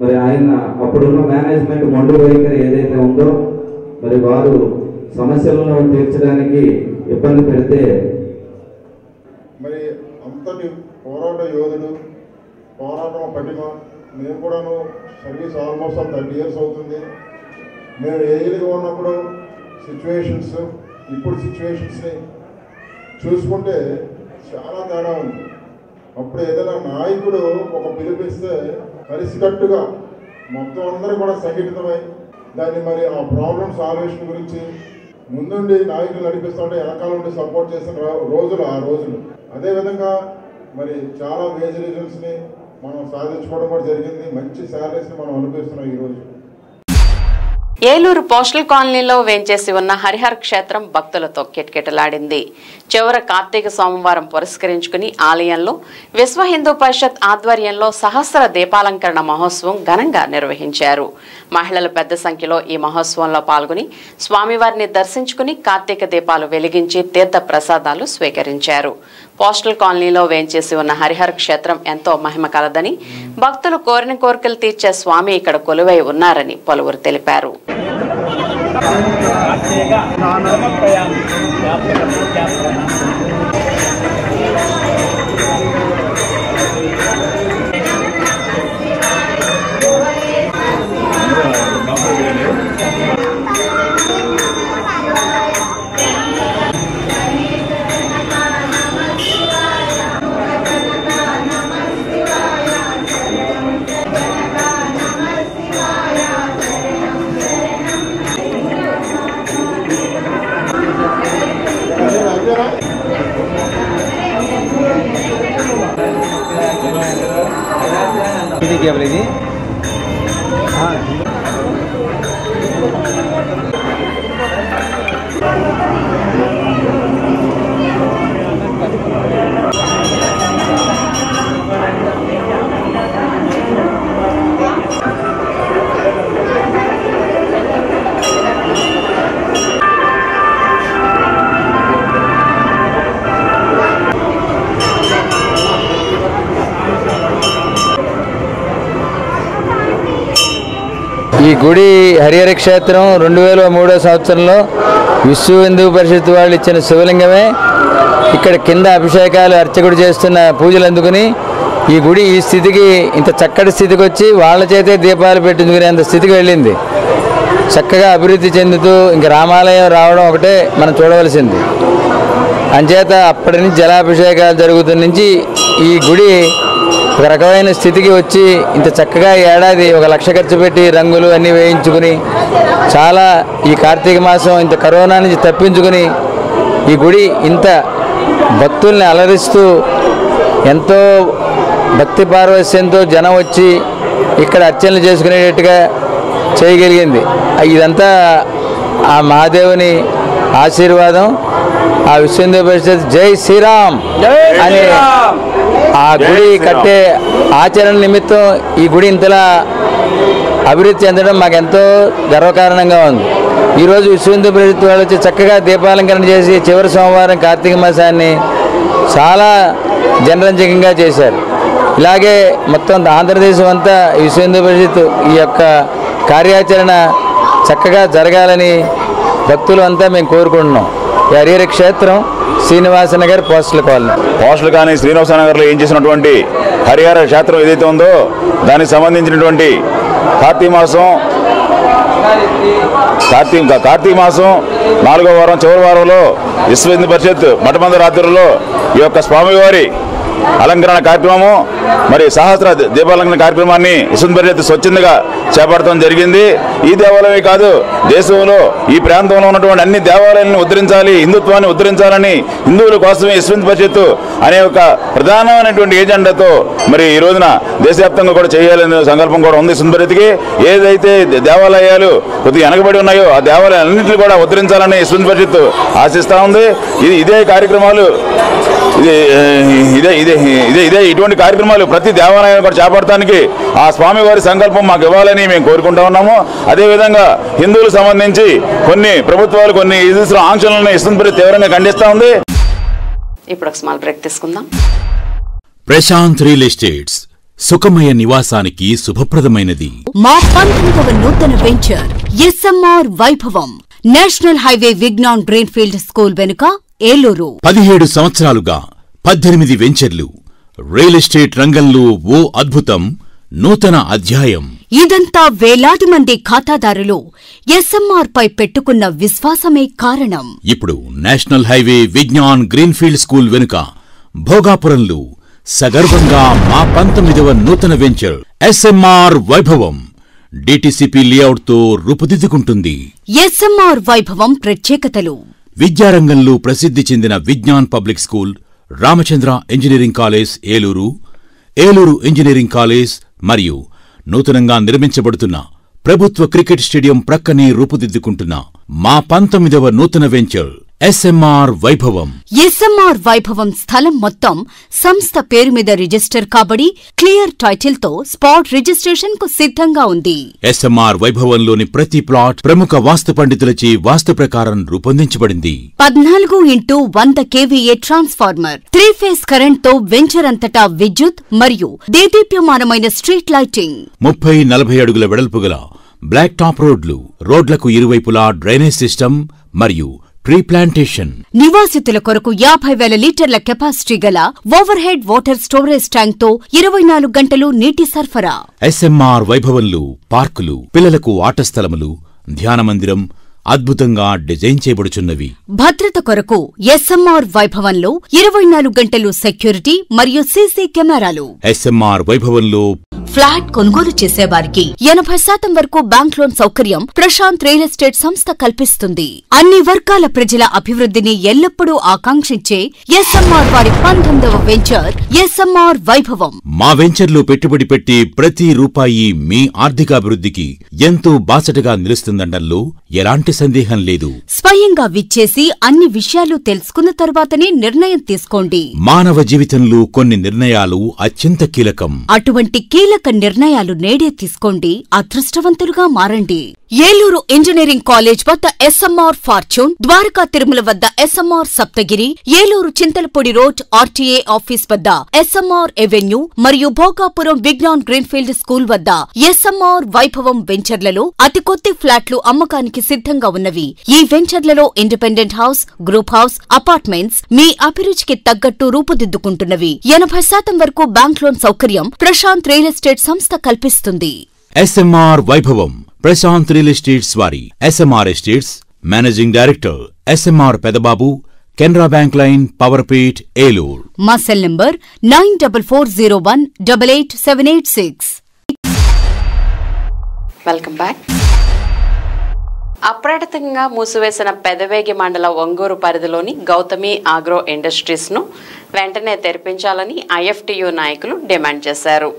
మరి ఆయన అప్పుడున్న మేనేజ్మెంట్ మొండి వైఖరి ఏదైతే ఉందో మరి వారు సమస్యలను తీర్చడానికి ఇబ్బంది పెడితే మరి అంతటి పోరాట యోధుడు, పోరాటం పటిమ. మేము కూడాను సర్వీస్ ఆల్మోస్ట్ 30 years అవుతుంది. మేము ఏజ్గా ఉన్నప్పుడు సిచ్యువేషన్స్, ఇప్పుడు సిచ్యువేషన్స్ని చూసుకుంటే చాలా తేడా ఉంది. అప్పుడు ఏదైనా నాయకుడు ఒక పిలిపిస్తే కలిసికట్టుగా మొత్తం అందరూ కూడా సంఘటితమై దాన్ని మరి ఆ ప్రాబ్లమ్ సాల్వేషన్ గురించి ముందుండి నాయకులు నడిపిస్తుంటే వెనకాల ఉండి సపోర్ట్ చేసిన రోజులు ఆ రోజులు. అదేవిధంగా మరి చాలా వేజ్ రీజన్స్ని మనం సాధించుకోవడం కూడా జరిగింది. మంచి శాలరీస్ని మనం అనుభవిస్తున్నాం ఈరోజు. ఏలూరు పోస్టల్ కాలనీలో వేంచేసి ఉన్న హరిహర క్షేత్రం భక్తులతో కిటకిటలాడింది. చివరి కార్తీక సోమవారం పురస్కరించుకుని ఆలయంలో విశ్వ హిందూ పరిషత్ ఆధ్వర్యంలో సహస్ర దీపాలంకరణ మహోత్సవం ఘనంగా నిర్వహించారు. మహిళలు పెద్ద సంఖ్యలో ఈ మహోత్సవంలో పాల్గొని స్వామివారిని దర్శించుకుని కార్తీక దీపాలు వెలిగించి తీర్థ ప్రసాదాలు స్వీకరించారు. పోస్టల్ కాలనీలో వేంచేసి ఉన్న హరిహర క్షేత్రం ఎంతో మహిమ కలదని, భక్తులు కోరిన కోరికలు తీర్చే స్వామి ఇక్కడ కొలువై ఉన్నారని పలువురు తెలిపారు. ఇది కేవలం ఇది ఈ గుడి హరిహర క్షేత్రం 2003 సంవత్సరంలో విశ్వ హిందూ పరిషత్ వాళ్ళు ఇచ్చిన శివలింగమే. ఇక్కడ కింద అభిషేకాలు అర్చకుడు చేస్తున్న పూజలు అందుకుని ఈ గుడి ఈ స్థితికి, ఇంత చక్కటి స్థితికి వచ్చి వాళ్ళ చేతే దీపాలు పెట్టించుకునేంత స్థితికి వెళ్ళింది. చక్కగా అభివృద్ధి చెందుతూ ఇంక రామాలయం రావడం ఒకటే మనం చూడవలసింది. అంచేత అప్పటి నుంచి జలాభిషేకాలు జరుగుతున్న నుంచి ఈ గుడి ఒక రకమైన స్థితికి వచ్చి ఇంత చక్కగా ఏడాది 1 లక్ష ఖర్చు పెట్టి రంగులు అన్నీ వేయించుకుని చాలా ఈ కార్తీక మాసం ఇంత కరోనా నుంచి తప్పించుకుని ఈ గుడి ఇంత భక్తుల్ని అలరిస్తూ ఎంతో భక్తి పార్వశ్యంతో జనం వచ్చి ఇక్కడ అర్చనలు చేసుకునేటట్టుగా చేయగలిగింది. ఇదంతా ఆ మహాదేవుని ఆశీర్వాదం. ఆ విశ్వ హిందూ పరిషత్ జై శ్రీరామ్ అనే ఆ గుడి కట్టే ఆచరణ నిమిత్తం ఈ గుడి ఇంతలా అభివృద్ధి చెందడం మాకెంతో గర్వకారణంగా ఉంది. ఈరోజు విశ్వ హిందూ పరిషత్ వాళ్ళు వచ్చి చక్కగా దీపాలంకరణ చేసి చివరి సోమవారం కార్తీక మాసాన్ని చాలా జనరంజకంగా చేశారు. ఇలాగే మొత్తం ఆంధ్రదేశం అంతా విశ్వ హిందూ పరిషత్ ఈ యొక్క కార్యాచరణ చక్కగా జరగాలని భక్తులు అంతా మేము కోరుకుంటున్నాం. ఈ హరిహర క్షేత్రం శ్రీనివాసనగర్ పోస్టల్ కాలనీ శ్రీనివాసనగర్లో ఏం చేసినటువంటి హరిహర క్షేత్రం ఏదైతే ఉందో దానికి సంబంధించినటువంటి కార్తీక మాసం 4వ వారం చివరి వారంలో విశ్వ హిందూ పరిషత్ మఠమందిర ఆధ్వర్యంలో ఈ యొక్క స్వామివారి అలంకరణ కార్యక్రమము మరి సహస్ర దీపాలంకరణ కార్యక్రమాన్ని విశ్వ పరిషత్ స్వచ్ఛందంగా చేపట్టడం జరిగింది. ఈ దేవాలయమే కాదు, దేశంలో ఈ ప్రాంతంలో ఉన్నటువంటి అన్ని దేవాలయాలను ఉద్ధరించాలి, హిందుత్వాన్ని ఉద్ధరించాలని హిందువుల కోసమే విశ్వ పరిషత్ అనే ఒక ప్రధానమైనటువంటి ఏజెండాతో మరి ఈ రోజున దేశవ్యాప్తంగా కూడా చేయాలనే సంకల్పం కూడా ఉంది. విశ్వ పరిషత్కి ఏదైతే దేవాలయాలు కొద్దిగా వెనకబడి ఉన్నాయో ఆ దేవాలయాలన్నింటినీ కూడా ఉద్ధరించాలని విశ్వ పరిషత్ ఆశిస్తూ ఉంది. ఇదే కార్యక్రమాలు ఇటువంటి కార్యక్రమాలు ప్రతి దేవాలయాన్ని కూడా చేపడటానికి ఆ స్వామివారి సంకల్పం మాకు ఇవ్వాలని మేము కోరుకుంటా ఉన్నాము. అదేవిధంగా హిందువులకు సంబంధించి కొన్ని ప్రభుత్వాలు కొన్ని ఆంక్షలను ఇస్తుంది తీవ్రంగా ఖండిస్తూ ఉంది. ఇప్పుడు ఒక స్మాల్ బ్రేక్ తీసుకుందాం. ప్రశాంత్ రియల్ ఎస్టేట్స్ సుఖమయ నివాసానికి శుభప్రదమైనది. మా 19వ నూతన venture SMR Vaibhavam national highway Vignan greenfield school వెనుక ఏలూరు. 17 సంవత్సరాలుగా 18 వెంచర్లు. రియల్ ఎస్టేట్ రంగంలో ఓ అద్భుతం, నూతన అధ్యాయం. ఇదంతా వేలాది మంది ఖాతాదారులు ఎస్ఎంఆర్ పై పెట్టుకున్న విశ్వాసమే కారణం. ఇప్పుడు national highway Vignan greenfield school వెనుక భోగాపురంలో సగర్వంగా మా 19వ నూతన venture SMR Vaibhavam DTCP layout తో రూపుదిద్దుకుంటుంది. ఎస్ఎంఆర్ వైభవం ప్రత్యేకతలు: విద్యారంగంలో ప్రసిద్ధి చెందిన Vignan public school, Ramachandra engineering college Eluru, Eluru engineering college మరియు నూతనంగా నిర్మించబడుతున్న ప్రభుత్వ క్రికెట్ స్టేడియం ప్రక్కనే రూపుదిద్దుకుంటున్న మా 19వ నూతన వెంచర్ ఎస్ఎంఆర్ వైభవం. ఎస్ఎంఆర్ వైభవం స్థలం మొత్తం సంస్థ పేరు మీద రిజిస్టర్ కాబడి క్లియర్ టైటిల్ తో స్పాట్ రిజిస్ట్రేషన్ కు సిద్ధంగా ఉంది. ఎస్ఎంఆర్ వైభవంలోని ప్రతి ప్లాట్ ప్రముఖ వాస్తు పండితులచే వాస్తు ప్రకారం రూపొందించబడింది. 14x100 kVA transformer, 3 phase current తో వెంచర్ అంతటా విద్యుత్ మరియు దేదీప్యమానమైన స్ట్రీట్ లైటింగ్, 30-40 అడుగుల వెడల్పు గల బ్లాక్ టాప్ రోడ్లు, రోడ్లకు ఇరువైపులా డ్రైనేజ్ సిస్టమ్ మరియు ట్రీ ప్లాంటేషన్. నివాసితుల కొరకు 50,000 లీటర్ల కెపాసిటీ గల over head water storage tank తో 24 గంటలు నీటి సరఫరా. ఎస్ఎంఆర్ వైభవంలో పార్కులు, పిల్లలకు ఆట స్థలములు, ధ్యాన మందిరం అద్భుతంగా డిజైన్ చేయబడుచున్నవి. భద్రత కొరకు ఎస్ఎంఆర్ వైభవంలో 24 గంటలు సెక్యూరిటీ మరియు సీసీ కెమెరాలు. ఎస్ఎంఆర్ వైభవంలో ఫ్లాట్ కొనుగోలు చేసేవారికి 80% వరకు బ్యాంక్ లోన్ సౌకర్యం ప్రశాంత్ రియల్ ఎస్టేట్ సంస్థ కల్పిస్తుంది. అన్ని వర్గాల ప్రజల అభివృద్ధిని ఎల్లప్పుడూ ఆకాంక్షించే ఎస్ఎంఆర్ వారి 19వ వెంచర్ ఎస్ఎంఆర్ వైభవం. మా వెంచర్లో పెట్టుబడి పెట్టి ప్రతి రూపాయి మీ ఆర్థికాభివృద్ధికి ఎంతో బాసటగా నిలుస్తుందనడంలో ఎలాంటి సందేహం లేదు. స్వయంగా విచ్చేసి అన్ని విషయాలు తెలుసుకున్న తర్వాతనే నిర్ణయం తీసుకోండి. మానవ జీవితంలో కొన్ని నిర్ణయాలు అత్యంత కీలకం. అటువంటి కీలక నిర్ణయాలు నేడే తీసుకోండి. అదృష్టవంతులుగా మారండి. ఏలూరు ఇంజనీరింగ్ కాలేజ్ వద్ద ఎస్ఎంఆర్ ఫార్చ్యూన్, ద్వారకా తిరుమల వద్ద SMR Saptagiri, Eluru Chintalapudi road RTA office వద్ద ఎస్ఎంఆర్ ఎవెన్యూ మరియు భోగాపురం విజ్ఞాన్ గ్రీన్ఫీల్డ్ స్కూల్ వద్ద ఎస్ఎంఆర్ వైభవం వెంచర్లలో అతి కొద్ది ఫ్లాట్లు అమ్మకానికి సిద్ధంగా ఉన్నవి. ఈ వెంచర్లలో independent house, group house, apartments మీ అభిరుచికి తగ్గట్టు రూపుదిద్దుకుంటున్నవి. 80% వరకు బ్యాంక్ లోన్ సౌకర్యం ప్రశాంత్ రియల్ ఎస్టేట్ సంస్థ కల్పిస్తుంది. SMR వైభవం ప్రశాంత్ రియల్ ఎస్టేట్స్ వారి SMR estates managing director SMR Pedababu, Canara bank line, Powerpet, Eluru. మా సెల్ నంబర్ 9440188786. Welcome back. అప్రయత్నంగా మూసివేసిన పెదవేగి మండల ఒంగూరు పరిధిలోని గౌతమి ఆగ్రో ఇండస్ట్రీస్ ను వెంటనే తెరిపించాలని IFTU నాయకులు డిమాండ్ చేశారు.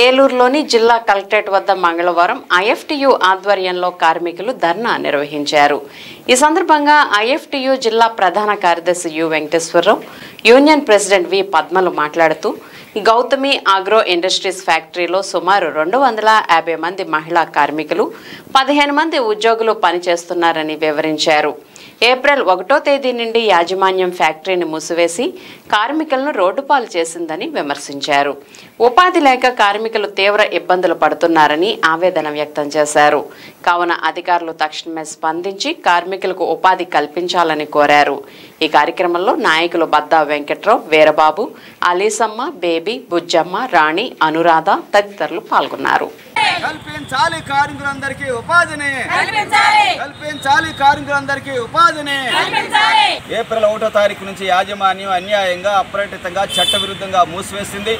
ఏలూరులోని జిల్లా కలెక్టరేట్ వద్ద మంగళవారం IFTU ఆధ్వర్యంలో కార్మికులు ధర్నా నిర్వహించారు. ఈ సందర్భంగా IFTU జిల్లా ప్రధాన కార్యదర్శి U Venkateswararao, union president V పద్మలు మాట్లాడుతూ గౌతమి ఆగ్రో ఇండస్ట్రీస్ ఫ్యాక్టరీలో సుమారు 250 మంది మహిళా కార్మికులు, 15 మంది ఉద్యోగులు పనిచేస్తున్నారని వివరించారు. ఏప్రిల్ 1వ తేదీ నుండి యాజమాన్యం ఫ్యాక్టరీని మూసివేసి కార్మికులను రోడ్డుపాలు చేసిందని విమర్శించారు. ఉపాధి లేక కార్మికులు తీవ్ర ఇబ్బందులు పడుతున్నారని ఆవేదన వ్యక్తం చేశారు. కావున అధికారులు తక్షణమే స్పందించి కార్మికులకు ఉపాధి కల్పించాలని కోరారు. ఈ కార్యక్రమంలో నాయకులు బద్దా వెంకట్రావు, వీరబాబు, అలీసమ్మ, బేబీ, బుజ్జమ్మ, రాణి, అనురాధ తదితరులు పాల్గొన్నారు. కల్పించాలి కార్మికులందరికీ ఉపాధిని, కల్పించాలి కార్మికులందరికీ ఉపాధిని. ఏప్రిల్ 1వ తారీఖు నుంచి యాజమాన్యం అన్యాయంగా, అప్రయత్నంగా, చట్టవిరుద్ధంగా మూసివేసింది.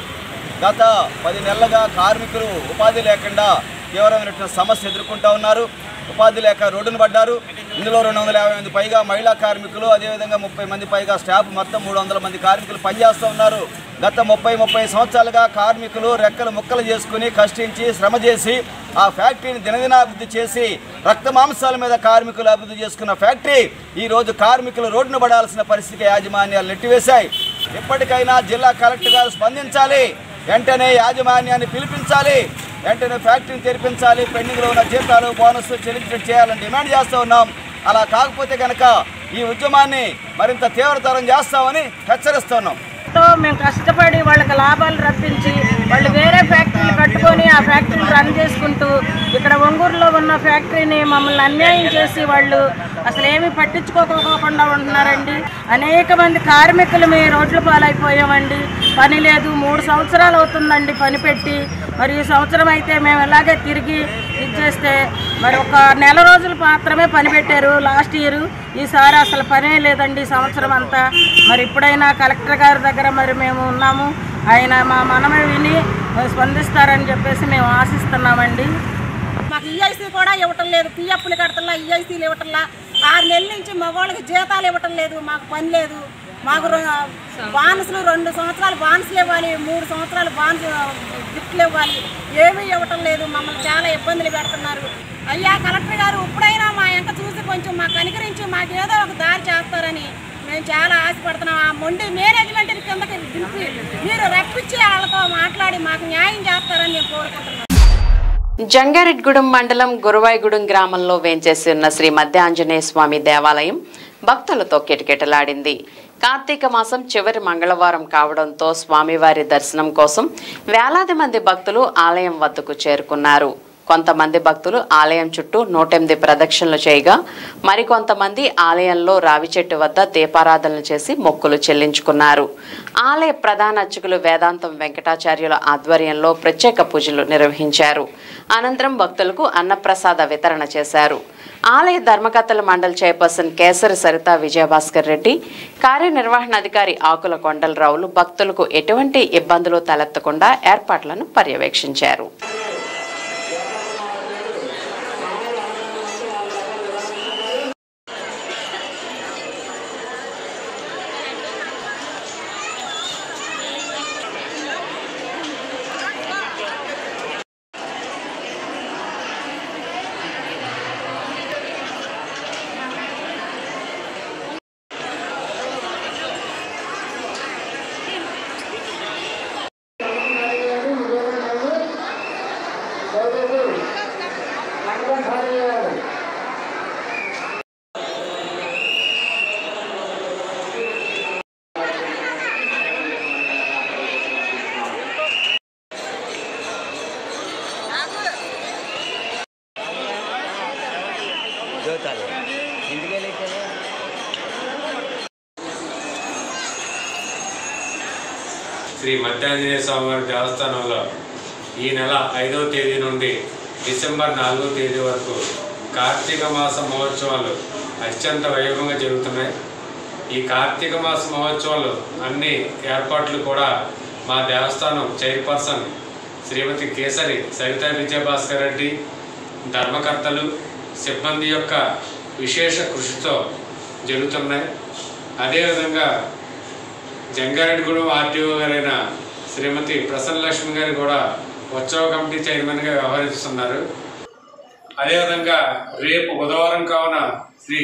గత 10 నెలలుగా కార్మికులు ఉపాధి లేకుండా తీవ్రమైనటువంటి సమస్య ఎదుర్కొంటూ ఉన్నారు. ఉపాధి లేక రోడ్డును పడ్డారు. ఇందులో 250 మంది పైగా మహిళా కార్మికులు, అదేవిధంగా 30 మంది పైగా స్టాఫ్, మొత్తం 300 మంది కార్మికులు పనిచేస్తూ ఉన్నారు. గత 30 సంవత్సరాలుగా కార్మికులు రెక్కలు ముక్కలు చేసుకుని కష్టించి శ్రమ చేసి ఆ ఫ్యాక్టరీని దినదినాభివృద్ధి చేసి రక్త మాంసాల మీద కార్మికులు అభివృద్ధి చేసుకున్న ఫ్యాక్టరీ ఈరోజు కార్మికులు రోడ్డును పడాల్సిన పరిస్థితికి యాజమాన్యాలు నెట్టివేశాయి. ఇప్పటికైనా జిల్లా కలెక్టర్ గారు స్పందించాలి. వెంటనే యాజమాన్యాన్ని పిలిపించాలి. వెంటనే ఫ్యాక్టరీని తెరిపించాలి. పెండింగ్లో ఉన్న జీతాలు, బోనస్ చెల్లించినట్టు చేయాలని డిమాండ్ చేస్తూ ఉన్నాం. అలా కాకపోతే కనుక ఈ ఉద్యమాన్ని మరింత తీవ్రతరం చేస్తామని హెచ్చరిస్తున్నాం. మేము కష్టపడి వాళ్ళకి లాభాలు రప్పించి వాళ్ళు వేరే ఫ్యాక్టరీలు కట్టుకొని ఆ ఫ్యాక్టరీలు రన్ చేసుకుంటూ ఇక్కడ ఒంగూరులో ఉన్న ఫ్యాక్టరీని మమ్మల్ని అన్యాయం చేసి వాళ్ళు అసలు ఏమీ పట్టించుకోకుండా ఉంటున్నారండి. అనేక మంది కార్మికులు మేము రోడ్ల పాలైపోయామండి. పని లేదు. 3 సంవత్సరాలు అవుతుందండి పని పెట్టి. మరి ఈ సంవత్సరం అయితే మేము ఇలాగే తిరిగి ఇచ్చేస్తే మరి ఒక నెల రోజులు మాత్రమే పని పెట్టారు లాస్ట్ ఇయర్. ఈసారి అసలు పనే లేదండి సంవత్సరం అంతా. మరి ఇప్పుడైనా కలెక్టర్ గారి దగ్గర మరి మేము ఉన్నాము. ఆయన మా మనమే విని స్పందిస్తారని చెప్పేసి మేము ఆశిస్తున్నామండి. మాకు ఈఐసీ కూడా ఇవ్వటం లేదు. పిఎఫ్లు కడతల్లా, ఈఐసీలు ఇవ్వటంలా. 6 నెలల నుంచి మగవాళ్ళకి జీతాలు ఇవ్వటం లేదు. మాకు పని లేదు. మాకు బాన్సులు 2 సంవత్సరాలు బాన్సులు ఇవ్వాలి, 3 సంవత్సరాలు బాన్స్ గిఫ్ట్లు ఇవ్వాలి. ఏమీ ఇవ్వటం లేదు. మమ్మల్ని చాలా ఇబ్బందులు పెడుతున్నారు. అయ్యా కలెక్టర్ గారు ఇప్పుడైనా మా వెంక చూసి కొంచెం మాకు కనికరించి మాకు ఏదో ఒక దారి చేస్తారని మేము చాలా ఆశపడుతున్నాం. ఆ మొండి మేనేజ్మెంట్ కిందకి దింపి మీరు రప్పించి వాళ్ళతో మాట్లాడి మాకు న్యాయం చేస్తారని నేను కోరుకుంటున్నాను. జంగారెడ్గూడెం మండలం గురువాయిగూడెం గ్రామంలో వేంచేసి ఉన్న శ్రీ మధ్య ఆంజనేయ స్వామి దేవాలయం భక్తులతో కిటకిటలాడింది. కార్తీక మాసం చివరి మంగళవారం కావడంతో స్వామివారి దర్శనం కోసం వేలాది మంది భక్తులు ఆలయం వద్దకు చేరుకున్నారు. కొంతమంది భక్తులు ఆలయం చుట్టూ 108 ప్రదక్షిణలు చేయగా మరికొంతమంది ఆలయంలో రావి చెట్టు వద్ద దీపారాధనలు చేసి మొక్కులు చెల్లించుకున్నారు. ఆలయ ప్రధాన అర్చకులు వేదాంతం వెంకటాచార్యుల ఆధ్వర్యంలో ప్రత్యేక పూజలు నిర్వహించారు. అనంతరం భక్తులకు అన్నప్రసాద వితరణ చేశారు. ఆలయ ధర్మకర్తల మండలి చైర్పర్సన్ కేసరి సరిత విజయభాస్కర్ రెడ్డి, కార్యనిర్వహణాధికారి ఆకుల కొండలరావులు భక్తులకు ఎటువంటి ఇబ్బందులు తలెత్తకుండా ఏర్పాట్లను పర్యవేక్షించారు. శ్రీ మధ్యాంజనేయ స్వామివారి దేవస్థానంలో ఈ నెల 5వ తేదీ నుండి డిసెంబర్ 4వ తేదీ వరకు కార్తీక మాస మహోత్సవాలు అత్యంత వైభవంగా జరుగుతున్నాయి. ఈ కార్తీక మాస మహోత్సవాలు అన్ని ఏర్పాట్లు కూడా మా దేవస్థానం చైర్పర్సన్ శ్రీమతి కేసరి సవితా విజయభాస్కర్ రెడ్డి, ధర్మకర్తలు, సిబ్బంది యొక్క విశేష కృషితో జరుగుతున్నాయి. అదేవిధంగా జంగారెడ్డిగూడెం ఆర్టీఓ గారైన శ్రీమతి ప్రసన్నలక్ష్మి గారు కూడా ఉత్సవ కమిటీ చైర్మన్గా వ్యవహరిస్తున్నారు. అదేవిధంగా రేపు బుధవారం కావున శ్రీ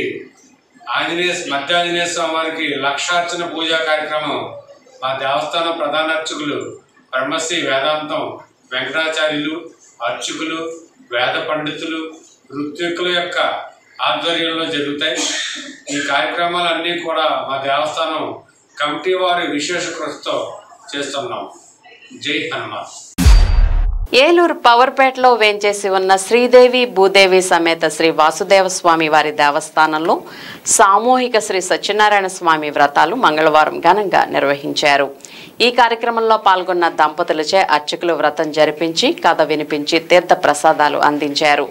మధ్యాంజనేయ స్వామి వారికి లక్షార్చన పూజా కార్యక్రమం మా దేవస్థానం ప్రధాన అర్చకులు బ్రహ్మశ్రీ వేదాంతం వెంకటాచార్యులు, అర్చకులు, వేద పండితులు, ఋత్వికుల యొక్క ఆధ్వర్యంలో జరుగుతాయి. ఈ కార్యక్రమాలన్నీ కూడా మా దేవస్థానం కమిటీ వారి విశేష కృషితో చేస్తున్నాం. జై హనుమాన్. ఏలూరు పవర్పేటలో వేంచేసి ఉన్న శ్రీదేవి భూదేవి సమేత శ్రీ వాసుదేవ స్వామి వారి దేవస్థానంలో సామూహిక శ్రీ సత్యనారాయణ స్వామి వ్రతాలు మంగళవారం ఘనంగా నిర్వహించారు. ఈ కార్యక్రమంలో పాల్గొన్న దంపతులచే అర్చకులు వ్రతం జరిపించి కథ వినిపించి తీర్థ ప్రసాదాలు అందించారు.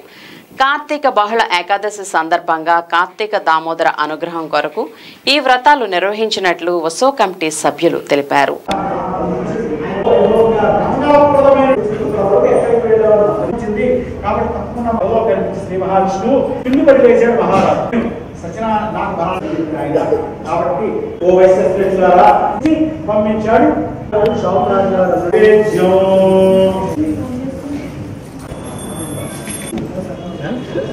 కార్తీక బహుళ ఏకాదశి సందర్భంగా కార్తీక దామోదర అనుగ్రహం కొరకు ఈ వ్రతాలు నిర్వహించినట్లు ఉత్సవ కమిటీ సభ్యులు తెలిపారు. కాబట్టి తప్పకుండా శ్రీ మహావిష్ణువు పిండి పడి వేసాడు మహారాజు సత్యనారాయణ. కాబట్టి ఓ వైశ్యులారా పంపించాడు.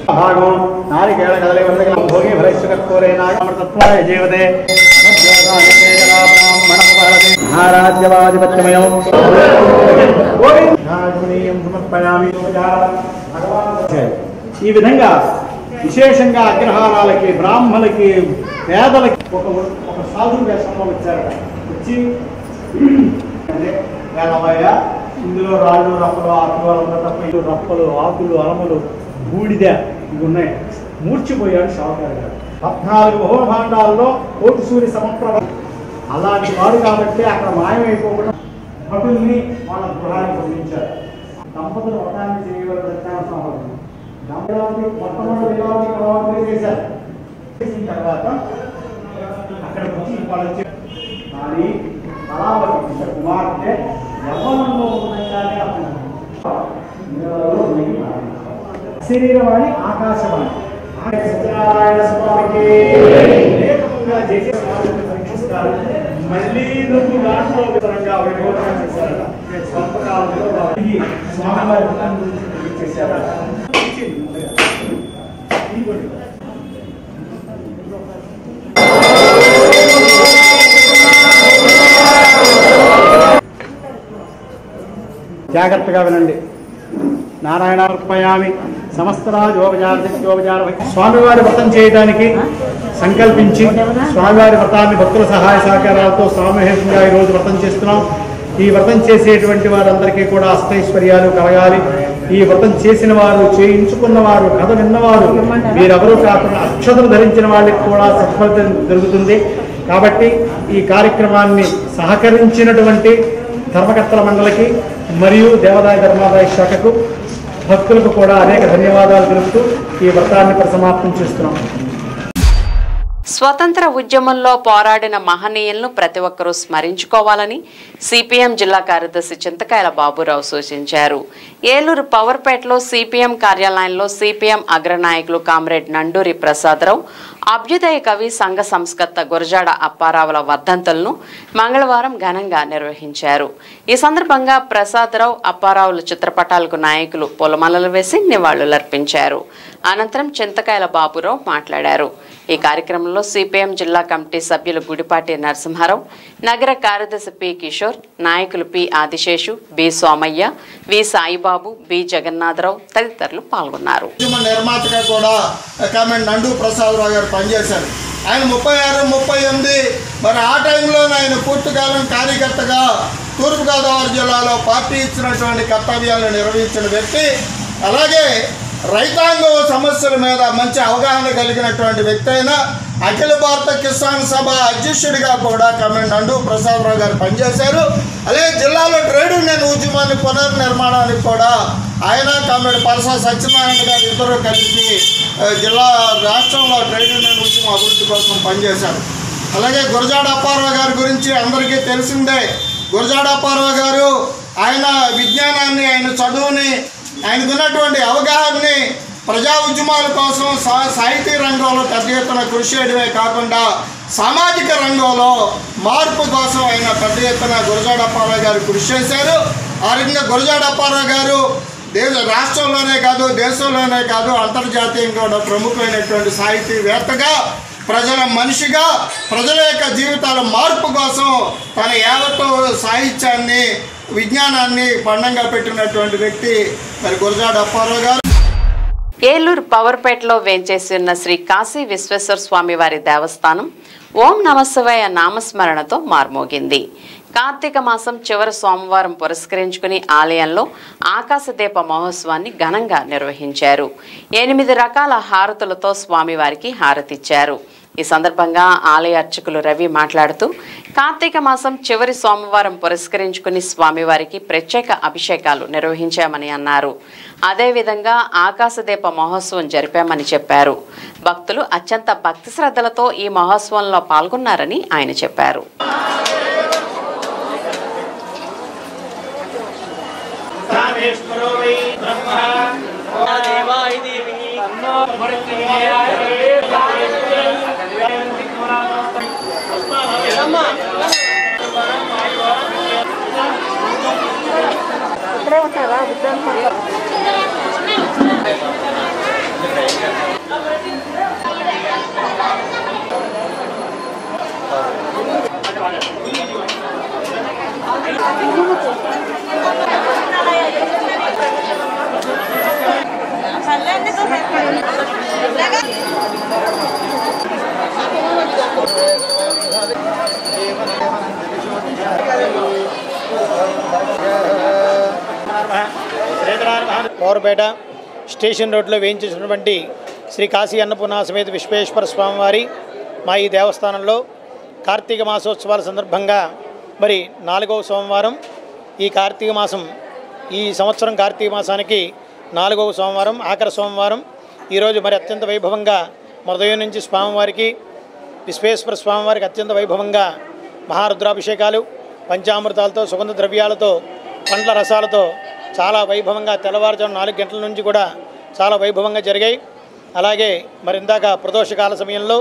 భాగం నారికేళ కదలే వందగల భోగి భరైశ్వరే నాగమృతత్వాయ జీవతే మహారాజ్యవాధిపత్యమయం సమర్పయామి. ఈ విధంగా విశేషంగా అగ్రహారాలకి, బ్రాహ్మణులకి, పేదలకి ఒక సాధు వేషంలో వచ్చారు. వచ్చి ఇందులో రాళ్ళు రప్పలు ఆకులు తప్ప రప్పలు ఆకులు అలములు బూడిద ఇవి ఉన్నాయి. మూర్చిపోయాడు షావుకారు గారు. 14 మహోభాండాల్లో కోటి సూర్య సమప్రభ అలాంటి వాడు కాబట్టి అక్కడ మాయమైపోకుండా భటుల్ని వాళ్ళ గృహానికి పంపించారు. దంపతులు వ్రతాన్ని చేయవలసిన దక్షిణాసంహరణ మొట్టమొదటి చేశారు. చేసిన తర్వాత అక్కడ వచ్చి వాళ్ళు కానీ కళావతి కుమార్తె యవ్వనంలో ఉండగానే శరీరవాణి ఆకాశవాణి సత్యనారాయణ స్వామికి పరీక్షిస్తారు. మళ్ళీ నువ్వు దాంట్లో విధంగా వైభవంగా చేశారట. స్వల్పకాలంలో స్వామివారి గురించి చేశారట. జాగ్రత్తగా వినండి. నారాయణార్పయామి సమస్తరాజోపచార స్వామివారి వ్రతం చేయడానికి సంకల్పించి స్వామివారి వ్రతాన్ని భక్తుల సహాయ సహకారాలతో సామూహికంగా ఈరోజు వ్రతం చేస్తున్నాం. ఈ వ్రతం చేసేటువంటి వారందరికీ కూడా అష్టైశ్వర్యాలు కలగాలి. ఈ వ్రతం చేసిన వారు, చేయించుకున్న వారు, కథ విన్నవారు వీరెవరూ కాకుండా అక్షతలు ధరించిన వాళ్ళకి కూడా సత్ఫలితం జరుగుతుంది. కాబట్టి ఈ కార్యక్రమాన్ని సహకరించినటువంటి ధర్మకర్తల మండలికి మరియు దేవాదాయ ధర్మాదాయ శాఖకు, భక్తులకు కూడా అనేక ధన్యవాదాలు తెలుపుతూ ఈ వ్రతాన్ని పరిసమాప్తం చేస్తున్నాం. స్వతంత్ర ఉద్యమంలో పోరాడిన మహనీయులను ప్రతి ఒక్కరూ స్మరించుకోవాలని సిపిఎం జిల్లా కార్యదర్శి చింతకాయల బాబురావు సూచించారు. ఏలూరు పవర్పేటలో సిపిఎం కార్యాలయంలో సిపిఎం అగ్రనాయకులు కామ్రేడ్ నండూరి ప్రసాదరావు, అభ్యుదయ కవి సంఘ సంస్కర్త గురజాడ అప్పారావుల వర్ధంతులను మంగళవారం ఘనంగా నిర్వహించారు. ఈ సందర్భంగా ప్రసాదరావు, అప్పారావుల చిత్రపటాలకు నాయకులు పూలమాలలు వేసి నివాళులర్పించారు. అనంతరం చింతకాయల బాబురావు మాట్లాడారు. ఈ కార్యక్రమంలో సిపిఎం జిల్లా కమిటీ సభ్యులు గుడిపాటి నరసింహారావు, నగర కార్యదర్శి పి కిషోర్, నాయకులు పి ఆదిశేషు, బి సోమయ్య, వి సాయిబాబు, బి జగన్నాథరావు తదితరులు పాల్గొన్నారు. నిర్మాతగా కూడా కామెంట్ నండు ప్రసాదరావు గారు పనిచేశారు. ఆయన 36, 38 మరి ఆ టైంలో ఆయన పూర్తికాలం కార్యకర్తగా తూర్పుగోదావరి జిల్లాలో పార్టీ ఇచ్చినటువంటి కర్తవ్యాలను నిర్వహించిన వ్యక్తి. అలాగే రైతాంగ సమస్యల మీద మంచి అవగాహన కలిగినటువంటి వ్యక్తి అయిన అఖిల భారత కిసాన్ సభ అధ్యక్షుడిగా కూడా కమిటీ నండు ప్రసాదరావు గారు పనిచేశారు. అలాగే జిల్లాలో ట్రేడ్ యూనియన్ ఉద్యమాన్ని పునర్నిర్మాణానికి కూడా ఆయన కమిటీ పరసా సత్యనారాయణ గారు ఇద్దరు కలిసి జిల్లా రాష్ట్రంలో ట్రేడ్ యూనియన్ ఉద్యమం అభివృద్ధి కోసం పనిచేశారు. అలాగే గురజాడ అప్పారావు గారి గురించి అందరికీ తెలిసిందే. గురజాడ అప్పారావు గారు ఆయన విజ్ఞానాన్ని, ఆయన చదువుని, ఆయనకున్నటువంటి అవగాహనని ప్రజా ఉద్యమాల కోసం సాహితీ రంగంలో పెద్ద ఎత్తున కృషి చేయడమే కాకుండా సామాజిక రంగంలో మార్పు కోసం ఆయన పెద్ద ఎత్తున గురజాడ అప్పారావు గారు కృషి చేశారు. ఆ రకంగా గురజాడ అప్పారావు గారు రాష్ట్రంలోనే కాదు, దేశంలోనే కాదు, అంతర్జాతీయంగా కూడా ప్రముఖమైనటువంటి సాహితీవేత్తగా, ప్రజల మనిషిగా, ప్రజల యొక్క జీవితాల మార్పు కోసం తన యావత్తు సాహిత్యాన్ని, విజ్ఞానాన్ని పండంగా పెట్టినటువంటి వ్యక్తి మరి గురజాడ అప్పారావు గారు. ఏలూరు పవర్పేటలో వేంచేసి ఉన్న శ్రీ కాశీ విశ్వేశ్వర స్వామి వారి దేవస్థానం ఓం నమశివాయ నామస్మరణతో మార్మోగింది. కార్తీక మాసం చివరి సోమవారం పురస్కరించుకుని ఆలయంలో ఆకాశదీప మహోత్సవాన్ని ఘనంగా నిర్వహించారు. 8 రకాల హారతులతో స్వామివారికి హారతిచ్చారు. ఈ సందర్భంగా ఆలయ అర్చకులు రవి మాట్లాడుతూ కార్తీక మాసం చివరి సోమవారం పురస్కరించుకుని స్వామివారికి ప్రత్యేక అభిషేకాలు నిర్వహించామని అన్నారు. అదేవిధంగా ఆకాశదీప మహోత్సవం జరిపామని చెప్పారు. భక్తులు అత్యంత భక్తి శ్రద్ధలతో ఈ మహోత్సవంలో పాల్గొన్నారని ఆయన చెప్పారు. పవర్పేట స్టేషన్ రోడ్లో వేయించేసినటువంటి శ్రీ కాశీ అన్నపూర్ణ సమేత విశ్వేశ్వర స్వామివారి మా ఈ దేవస్థానంలో కార్తీక మాసోత్సవాల సందర్భంగా మరి 4వ సోమవారం, ఈ కార్తీక మాసం, ఈ సంవత్సరం కార్తీక మాసానికి 4వ సోమవారం, ఆఖరి సోమవారం ఈరోజు మరి అత్యంత వైభవంగా ఉదయం నుంచి స్వామివారికి, విశ్వేశ్వర స్వామివారికి అత్యంత వైభవంగా మహారుద్రాభిషేకాలు, పంచామృతాలతో, సుగంధ ద్రవ్యాలతో, పండ్ల రసాలతో చాలా వైభవంగా తెల్లవారుజాము 4 గంటల నుంచి కూడా చాలా వైభవంగా జరిగాయి. అలాగే మరి ఇందాక ప్రదోషకాల సమయంలో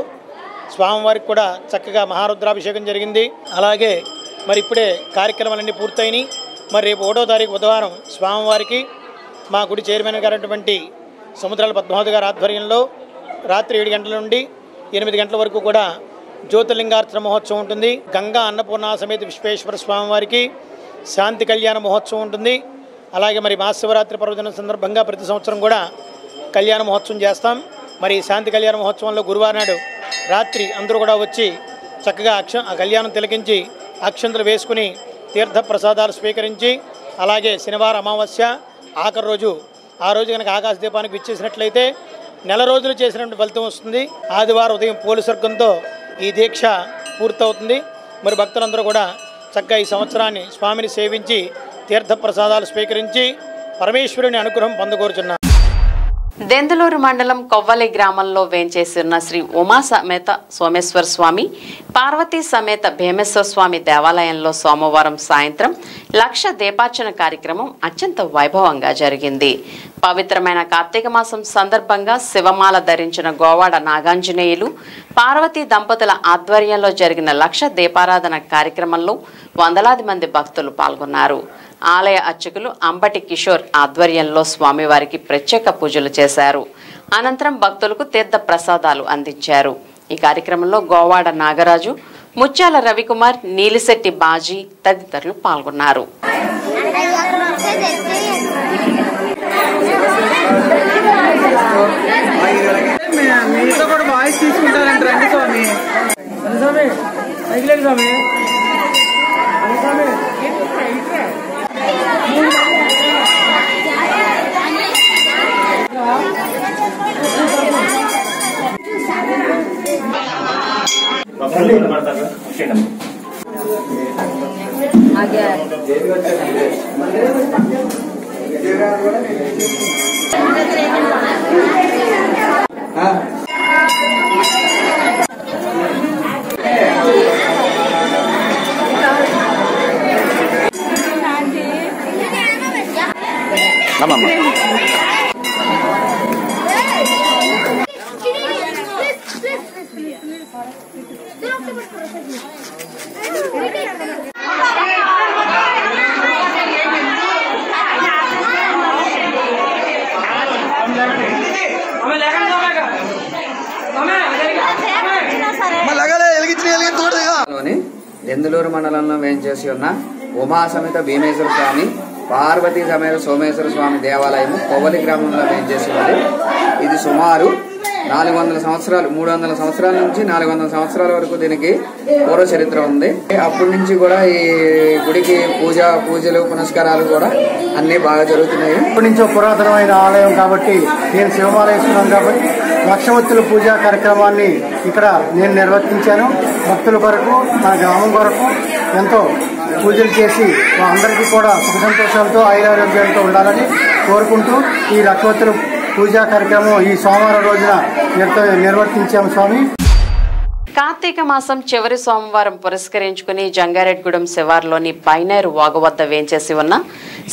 స్వామివారికి కూడా చక్కగా మహారుద్రాభిషేకం జరిగింది. అలాగే మరి ఇప్పుడే కార్యక్రమాలన్నీ పూర్తయినాయి. మరి రేపు 1వ తారీఖు బుధవారం స్వామివారికి మా గుడి చైర్మన్ గారైనటువంటి సముద్రాల పద్మావతి గారి ఆధ్వర్యంలో రాత్రి 7 గంటల నుండి 8 గంటల వరకు కూడా జ్యోతిర్లింగార్చన మహోత్సవం ఉంటుంది. గంగా అన్నపూర్ణ సమేత విశ్వేశ్వర స్వామివారికి శాంతి కళ్యాణ మహోత్సవం ఉంటుంది. అలాగే మరి మహాశివరాత్రి పర్వదినం సందర్భంగా ప్రతి సంవత్సరం కూడా కళ్యాణ మహోత్సవం చేస్తాం. మరి శాంతి కళ్యాణ మహోత్సవంలో గురువారం నాడు రాత్రి అందరూ కూడా వచ్చి చక్కగా కళ్యాణం తిలకించి అక్షంతలు వేసుకుని తీర్థ ప్రసాదాలు స్వీకరించి, అలాగే శనివారం అమావాస్య ఆఖరి రోజు, ఆ రోజు కనుక ఆకాశ దీపానికి విచ్చేసినట్లయితే నెల రోజులు చేసినటువంటి ఫలితం వస్తుంది. ఆదివారం ఉదయం పోలీసర్గంతో ఈ దీక్ష పూర్తవుతుంది. మరి భక్తులందరూ కూడా చక్కగా ఈ సంవత్సరాన్ని స్వామిని సేవించి తీర్థ ప్రసాదాలు స్వీకరించి పరమేశ్వరుని అనుగ్రహం పొందగోరుచున్నారు. దెందులూరు మండలం కొవ్వలి గ్రామంలో వేంచేసిన శ్రీ ఉమా సమేత సోమేశ్వర స్వామి, పార్వతీ సమేత భీమేశ్వర స్వామి దేవాలయంలో సోమవారం సాయంత్రం 1,00,000 దీపార్చన కార్యక్రమం అత్యంత వైభవంగా జరిగింది. పవిత్రమైన కార్తీక మాసం సందర్భంగా శివమాల ధరించిన గోవాడ నాగాంజనేయులు, పార్వతీ దంపతుల ఆధ్వర్యంలో జరిగిన 1,00,000 దీపారాధన కార్యక్రమంలో వందలాది మంది భక్తులు పాల్గొన్నారు. ఆలయ అర్చకులు అంబటి కిషోర్ ఆధ్వర్యంలో స్వామివారికి ప్రత్యేక పూజలు చేశారు. అనంతరం భక్తులకు తీర్థ ప్రసాదాలు అందించారు. ఈ కార్యక్రమంలో గోవాడ నాగరాజు, ముత్యాల రవికుమార్, నీలిశెట్టి బాజీ తదితరులు పాల్గొన్నారు. దెందులూరు మండలంలో వేంచేసి ఉన్న ఉమా సమేత భీమేశ్వర స్వామి, పార్వతీ సమేత సోమేశ్వర స్వామి దేవాలయం కొవ్వలి గ్రామంలో వేంచేసి ఉంది. ఇది సుమారు 400 సంవత్సరాలు, 300 సంవత్సరాల నుంచి 400 సంవత్సరాల వరకు దీనికి పూర్వ చరిత్ర ఉంది. అప్పటి నుంచి కూడా ఈ గుడికి పూజలు పునస్కారాలు కూడా అన్ని బాగా జరుగుతున్నాయి. ఇప్పటి నుంచో పురాతనమైన ఆలయం కాబట్టి, నేను శివమాలయేశ్వరం కాబట్టి లక్షవత్తుల పూజా కార్యక్రమాన్ని ఇక్కడ నేను నిర్వర్తించాను. భక్తుల కొరకు, మన గ్రామం కొరకు ఎంతో పూజలు చేసి అందరికీ కూడా సుఖ సంతోషాలతో ఆయురారోగ్యాలతో ఉండాలని కోరుకుంటూ ఈ లక్షవత్తుల పూజా కార్యక్రమం ఈ సోమవారం రోజున నిర్వర్తించాము స్వామి. కార్తీక మాసం చివరి సోమవారం పురస్కరించుకుని జంగారెడ్గూడెం శివార్లోని బైనేరు వాగు వద్ద వేంచేసి ఉన్న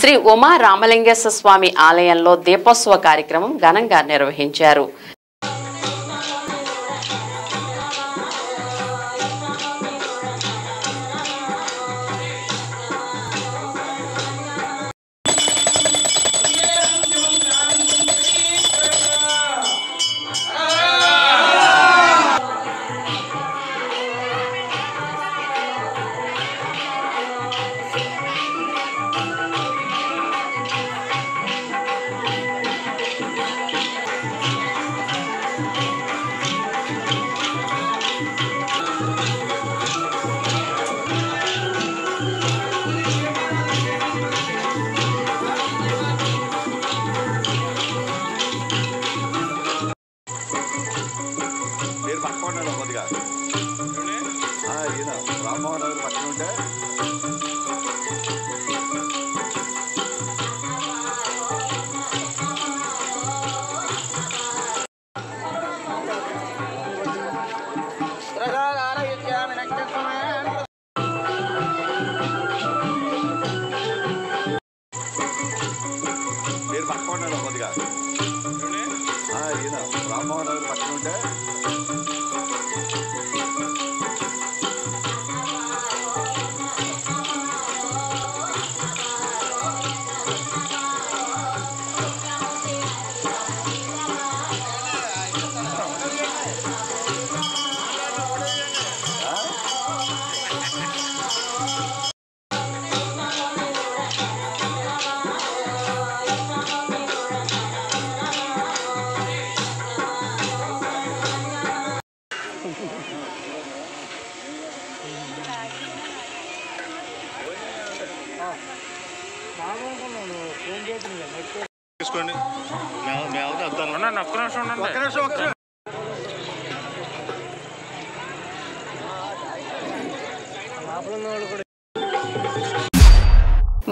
శ్రీ ఉమా రామలింగేశ్వర స్వామి ఆలయంలో దీపోత్సవ కార్యక్రమం ఘనంగా నిర్వహించారు.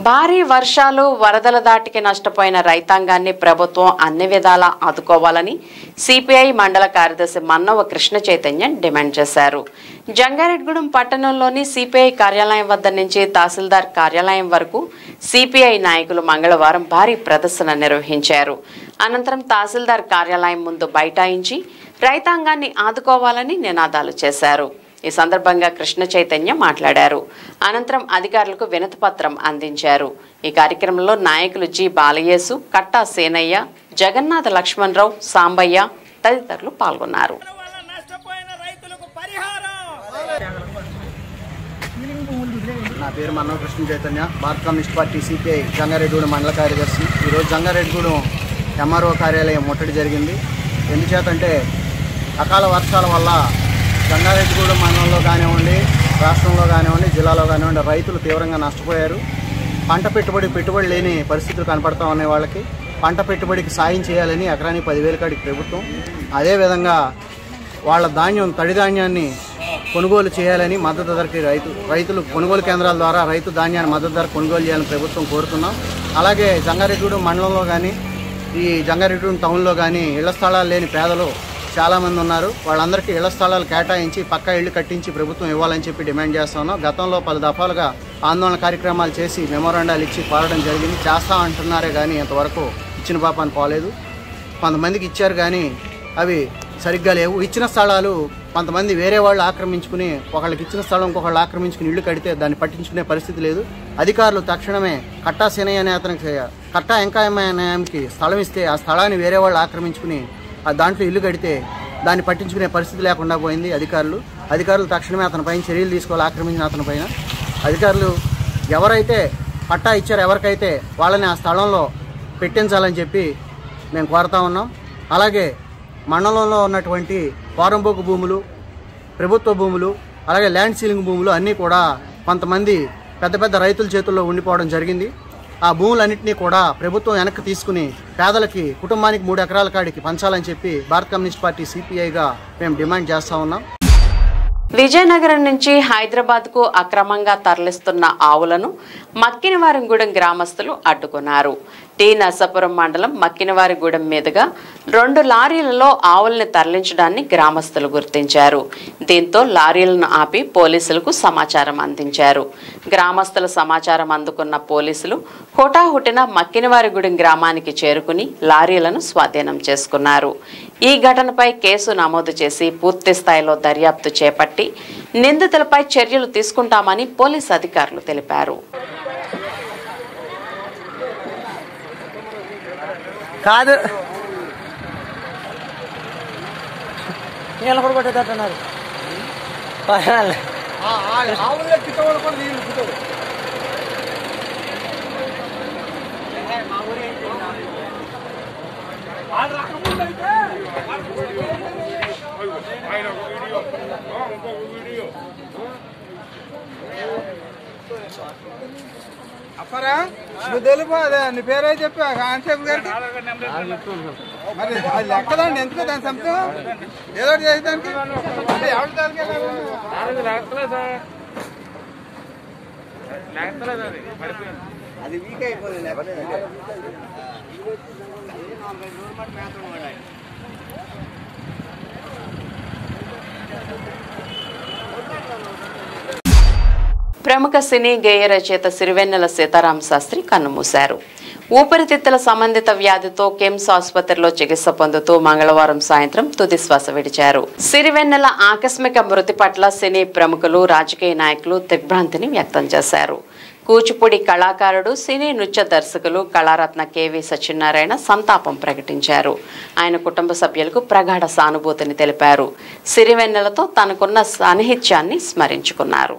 భారీ వర్షాలు వరదల దాటికి నష్టపోయిన రైతాంగాన్ని ప్రభుత్వం అన్ని విధాలా ఆదుకోవాలని సిపిఐ మండల కార్యదర్శి మన్నవ కృష్ణ చైతన్య డిమాండ్ చేశారు. జంగారెడ్గూడెం పట్టణంలోని సిపిఐ కార్యాలయం వద్ద నుంచి తహసీల్దార్ కార్యాలయం వరకు సిపిఐ నాయకులు మంగళవారం భారీ ప్రదర్శన నిర్వహించారు. అనంతరం తహసీల్దార్ కార్యాలయం ముందు బైఠాయించి రైతాంగాన్ని ఆదుకోవాలని నినాదాలు చేశారు. ఈ సందర్భంగా కృష్ణ చైతన్య మాట్లాడారు. అనంతరం అధికారులకు వినతి పత్రం అందించారు. ఈ కార్యక్రమంలో నాయకులు జి బాలయేసు, కట్టా సేనయ్య, జగన్నాథ లక్ష్మణరావు, సాంబయ్య తదితరులు పాల్గొన్నారు. నా పేరు మన్నవ కృష్ణ చైతన్య, భారత కమ్యూనిస్ట్ పార్టీ సిపిఐ జంగారెడ్గూడెం మండల కార్యదర్శి. ఈరోజు జంగారెడ్గూడెం ఎంఆర్ఓ కార్యాలయం ముట్టడి జరిగింది. ఎందుచేతంటే అకాల వర్షాల వల్ల జంగారెడ్గూడెం మండలంలో కానివ్వండి, రాష్ట్రంలో కానివ్వండి, జిల్లాలో కానివ్వండి రైతులు తీవ్రంగా నష్టపోయారు. పంట పెట్టుబడి లేని పరిస్థితులు కనపడతా ఉన్నాయి. వాళ్ళకి పంట పెట్టుబడికి సాయం చేయాలని ఎకరానికి 10,000 కాడికి ప్రభుత్వం, అదేవిధంగా వాళ్ళ ధాన్యం తడి ధాన్యాన్ని కొనుగోలు చేయాలని మద్దతు ధరకి రైతులు కొనుగోలు కేంద్రాల ద్వారా రైతు ధాన్యాన్ని మద్దతు ధర కొనుగోలు చేయాలని ప్రభుత్వం కోరుతున్నాం. అలాగే జంగారెడ్డిగూడెం మండలంలో కానీ ఈ జంగారెడ్డిగూడెం టౌన్లో కానీ ఇళ్ల స్థలాలు లేని పేదలు చాలామంది ఉన్నారు. వాళ్ళందరికీ ఇళ్ల స్థలాలు కేటాయించి పక్కా ఇళ్లు కట్టించి ప్రభుత్వం ఇవ్వాలని చెప్పి డిమాండ్ చేస్తున్నాం. గతంలో 10 దఫాలుగా ఆందోళన కార్యక్రమాలు చేసి మెమోరాండాలు ఇచ్చి కోరడం జరిగింది. చేస్తా అంటున్నారే కానీ ఇంతవరకు ఇచ్చిన పాపాన్ని పోలేదు. కొంతమందికి ఇచ్చారు కానీ అవి సరిగ్గా లేవు. ఇచ్చిన స్థలాలు కొంతమంది వేరే వాళ్ళు ఆక్రమించుకుని ఒకళ్ళకి ఇచ్చిన స్థలం ఇంకొకళ్ళు ఆక్రమించుకుని ఇల్లు కడితే దాన్ని పట్టించుకునే పరిస్థితి లేదు. అధికారులు తక్షణమే కట్టా సీనయ్య అనే అతనికి కట్టా వెంకయ్యకి స్థలం ఇస్తే ఆ స్థలాన్ని వేరే వాళ్ళు ఆక్రమించుకుని దాంట్లో ఇల్లు కడితే దాన్ని పట్టించుకునే పరిస్థితి లేకుండా పోయింది. అధికారులు తక్షణమే అతని పైన చర్యలు తీసుకోవాలి. ఆక్రమించిన అతని పైన అధికారులు ఎవరైతే పట్టా ఇచ్చారో ఎవరికైతే వాళ్ళని ఆ స్థలంలో పెట్టించాలని చెప్పి మేము కోరుతా ఉన్నాం. అలాగే మండలంలో ఉన్నటువంటి పోరంబోకు భూములు, ప్రభుత్వ భూములు, అలాగే ల్యాండ్ సీలింగ్ భూములు అన్నీ కూడా కొంతమంది పెద్ద పెద్ద రైతుల చేతుల్లో ఉండిపోవడం జరిగింది. ఆ భూములన్నింటినీ కూడా ప్రభుత్వం వెనక్కి తీసుకుని పేదలకి కుటుంబానికి 3 ఎకరాల కాడికి పంచాలని చెప్పి భారత కమ్యూనిస్ట్ పార్టీ సిపిఐగా మేము డిమాండ్ చేస్తూ ఉన్నాం. విజయనగరం నుంచి హైదరాబాద్ కు అక్రమంగా తరలిస్తున్న ఆవులను మక్కినవారిగూడెం గ్రామస్తులు అడ్డుకున్నారు. టీ నర్సాపురం మండలం మక్కినవారిగూడెం మీదుగా 2 లారీలలో ఆవుల్ని తరలించడాన్ని గ్రామస్తులు గుర్తించారు. దీంతో లారీలను ఆపి పోలీసులకు సమాచారం అందించారు. గ్రామస్తుల సమాచారం అందుకున్న పోలీసులు హుటాహుటిన మక్కినవారిగూడెం గ్రామానికి చేరుకుని లారీలను స్వాధీనం చేసుకున్నారు. ఈ ఘటనపై కేసు నమోదు చేసి పూర్తి స్థాయిలో దర్యాప్తు చేపట్టి నిందితులపై చర్యలు తీసుకుంటామని పోలీసు అధికారులు తెలిపారు. కాదు నీళ్ళ కూడా కొట్టేటట్టున్నారు. అప్పరా నువ్వు తెలుపు అదే నీ పేరే చెప్పి కానిస్టేబుల్ గారికి మరి అది లెక్కదండి. ఎందుకు దాని సంతం ఏదో చేయడానికి అంటే అది వీక్ అయిపోయింది. ప్రముఖ సినీ గేయ రచయిత సిరివెన్నెల సీతారామ శాస్త్రి కన్నుమూశారు. ఊపిరితిత్తుల సంబంధిత వ్యాధితో కిమ్స్ ఆసుపత్రిలో చికిత్స పొందుతూ మంగళవారం సాయంత్రం తుది శ్వాస విడిచారు. సిరివెన్నెల ఆకస్మిక మృతి పట్ల సినీ ప్రముఖులు, రాజకీయ నాయకులు దిగ్భ్రాంతిని వ్యక్తం చేశారు. కూచిపూడి కళాకారుడు, సినీ నృత్య దర్శకులు కళారత్న కెవి సత్యనారాయణ సంతాపం ప్రకటించారు. ఆయన కుటుంబ సభ్యులకు ప్రగాఢ సానుభూతిని తెలిపారు. సిరివెన్నెలతో తనకున్న సాన్నిహిత్యాన్ని స్మరించుకున్నారు.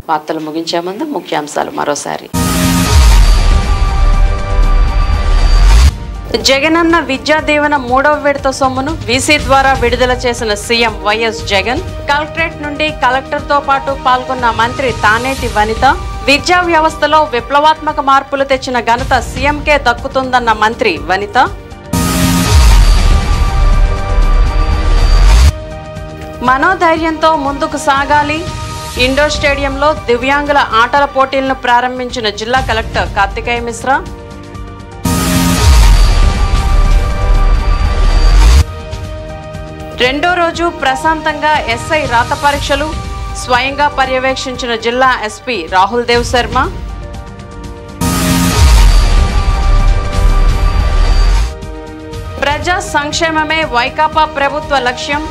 వార్తలు ముగించే ముందు ముఖ్యాంశాలు మరోసారి. జగనన్న విద్యా దీవెన 3వ విడత సొమ్మును వీసీ ద్వారా విడుదల చేసిన సీఎం వైఎస్ జగన్. కలెక్టరేట్ నుండి కలెక్టర్తో పాటు పాల్గొన్న మంత్రి తానేటి వనిత. విద్యా వ్యవస్థలో విప్లవాత్మక మార్పులు తెచ్చిన ఘనత సీఎంకే దక్కుతుందన్న మంత్రి వనిత. మనోధైర్యంతో ముందుకు సాగాలి. ఇండోర్ స్టేడియంలో దివ్యాంగుల ఆటల పోటీలను ప్రారంభించిన జిల్లా కలెక్టర్ కార్తికేయ మిశ్రా. రెండో రోజు ప్రశాంతంగా ఎస్ఐ రాత పరీక్షలు స్వయంగా పర్యవేక్షించిన జిల్లా ఎస్పీ రాహుల్ దేవ్ శర్మ. ప్రజా సంక్షేమమే వైకాపా ప్రభుత్వ లక్ష్యం.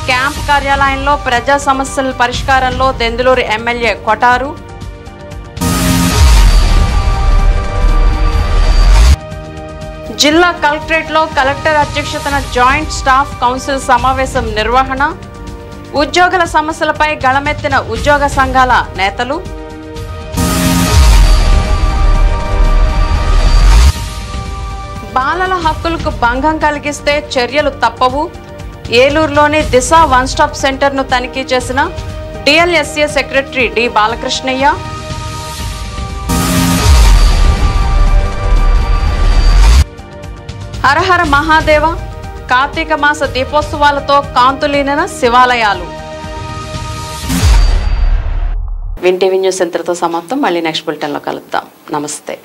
క్యాంప్ కార్యాలయంలో ప్రజా సమస్యల పరిష్కారంలో దెందులూరు ఎమ్మెల్యే కొటారు. జిల్లా కలెక్టరేట్లో కలెక్టర్ అధ్యక్షతన జాయింట్ స్టాఫ్ కౌన్సిల్ సమావేశం నిర్వహణ. ఉద్యోగుల సమస్యలపై గళమెత్తిన ఉద్యోగ సంఘాల నేతలు. బాలల హక్కులకు భంగం కలిగిస్తే చర్యలు తప్పవు. ఏలూరులోని దిశ వన్ స్టాప్ సెంటర్ను తనిఖీ చేసిన డిఎల్ఎస్ఏ సెక్రటరీ డి బాలకృష్ణయ్య. హరహర మహాదేవ కార్తీక మాస దీపోత్సవాలతో కాంతులీన శివాలయాలు. విన్ టీవీ న్యూస్ ఇంతటితో సమాప్తం. మళ్ళీ నెక్స్ట్ బులెటిన్లో కలుద్దాం. నమస్తే.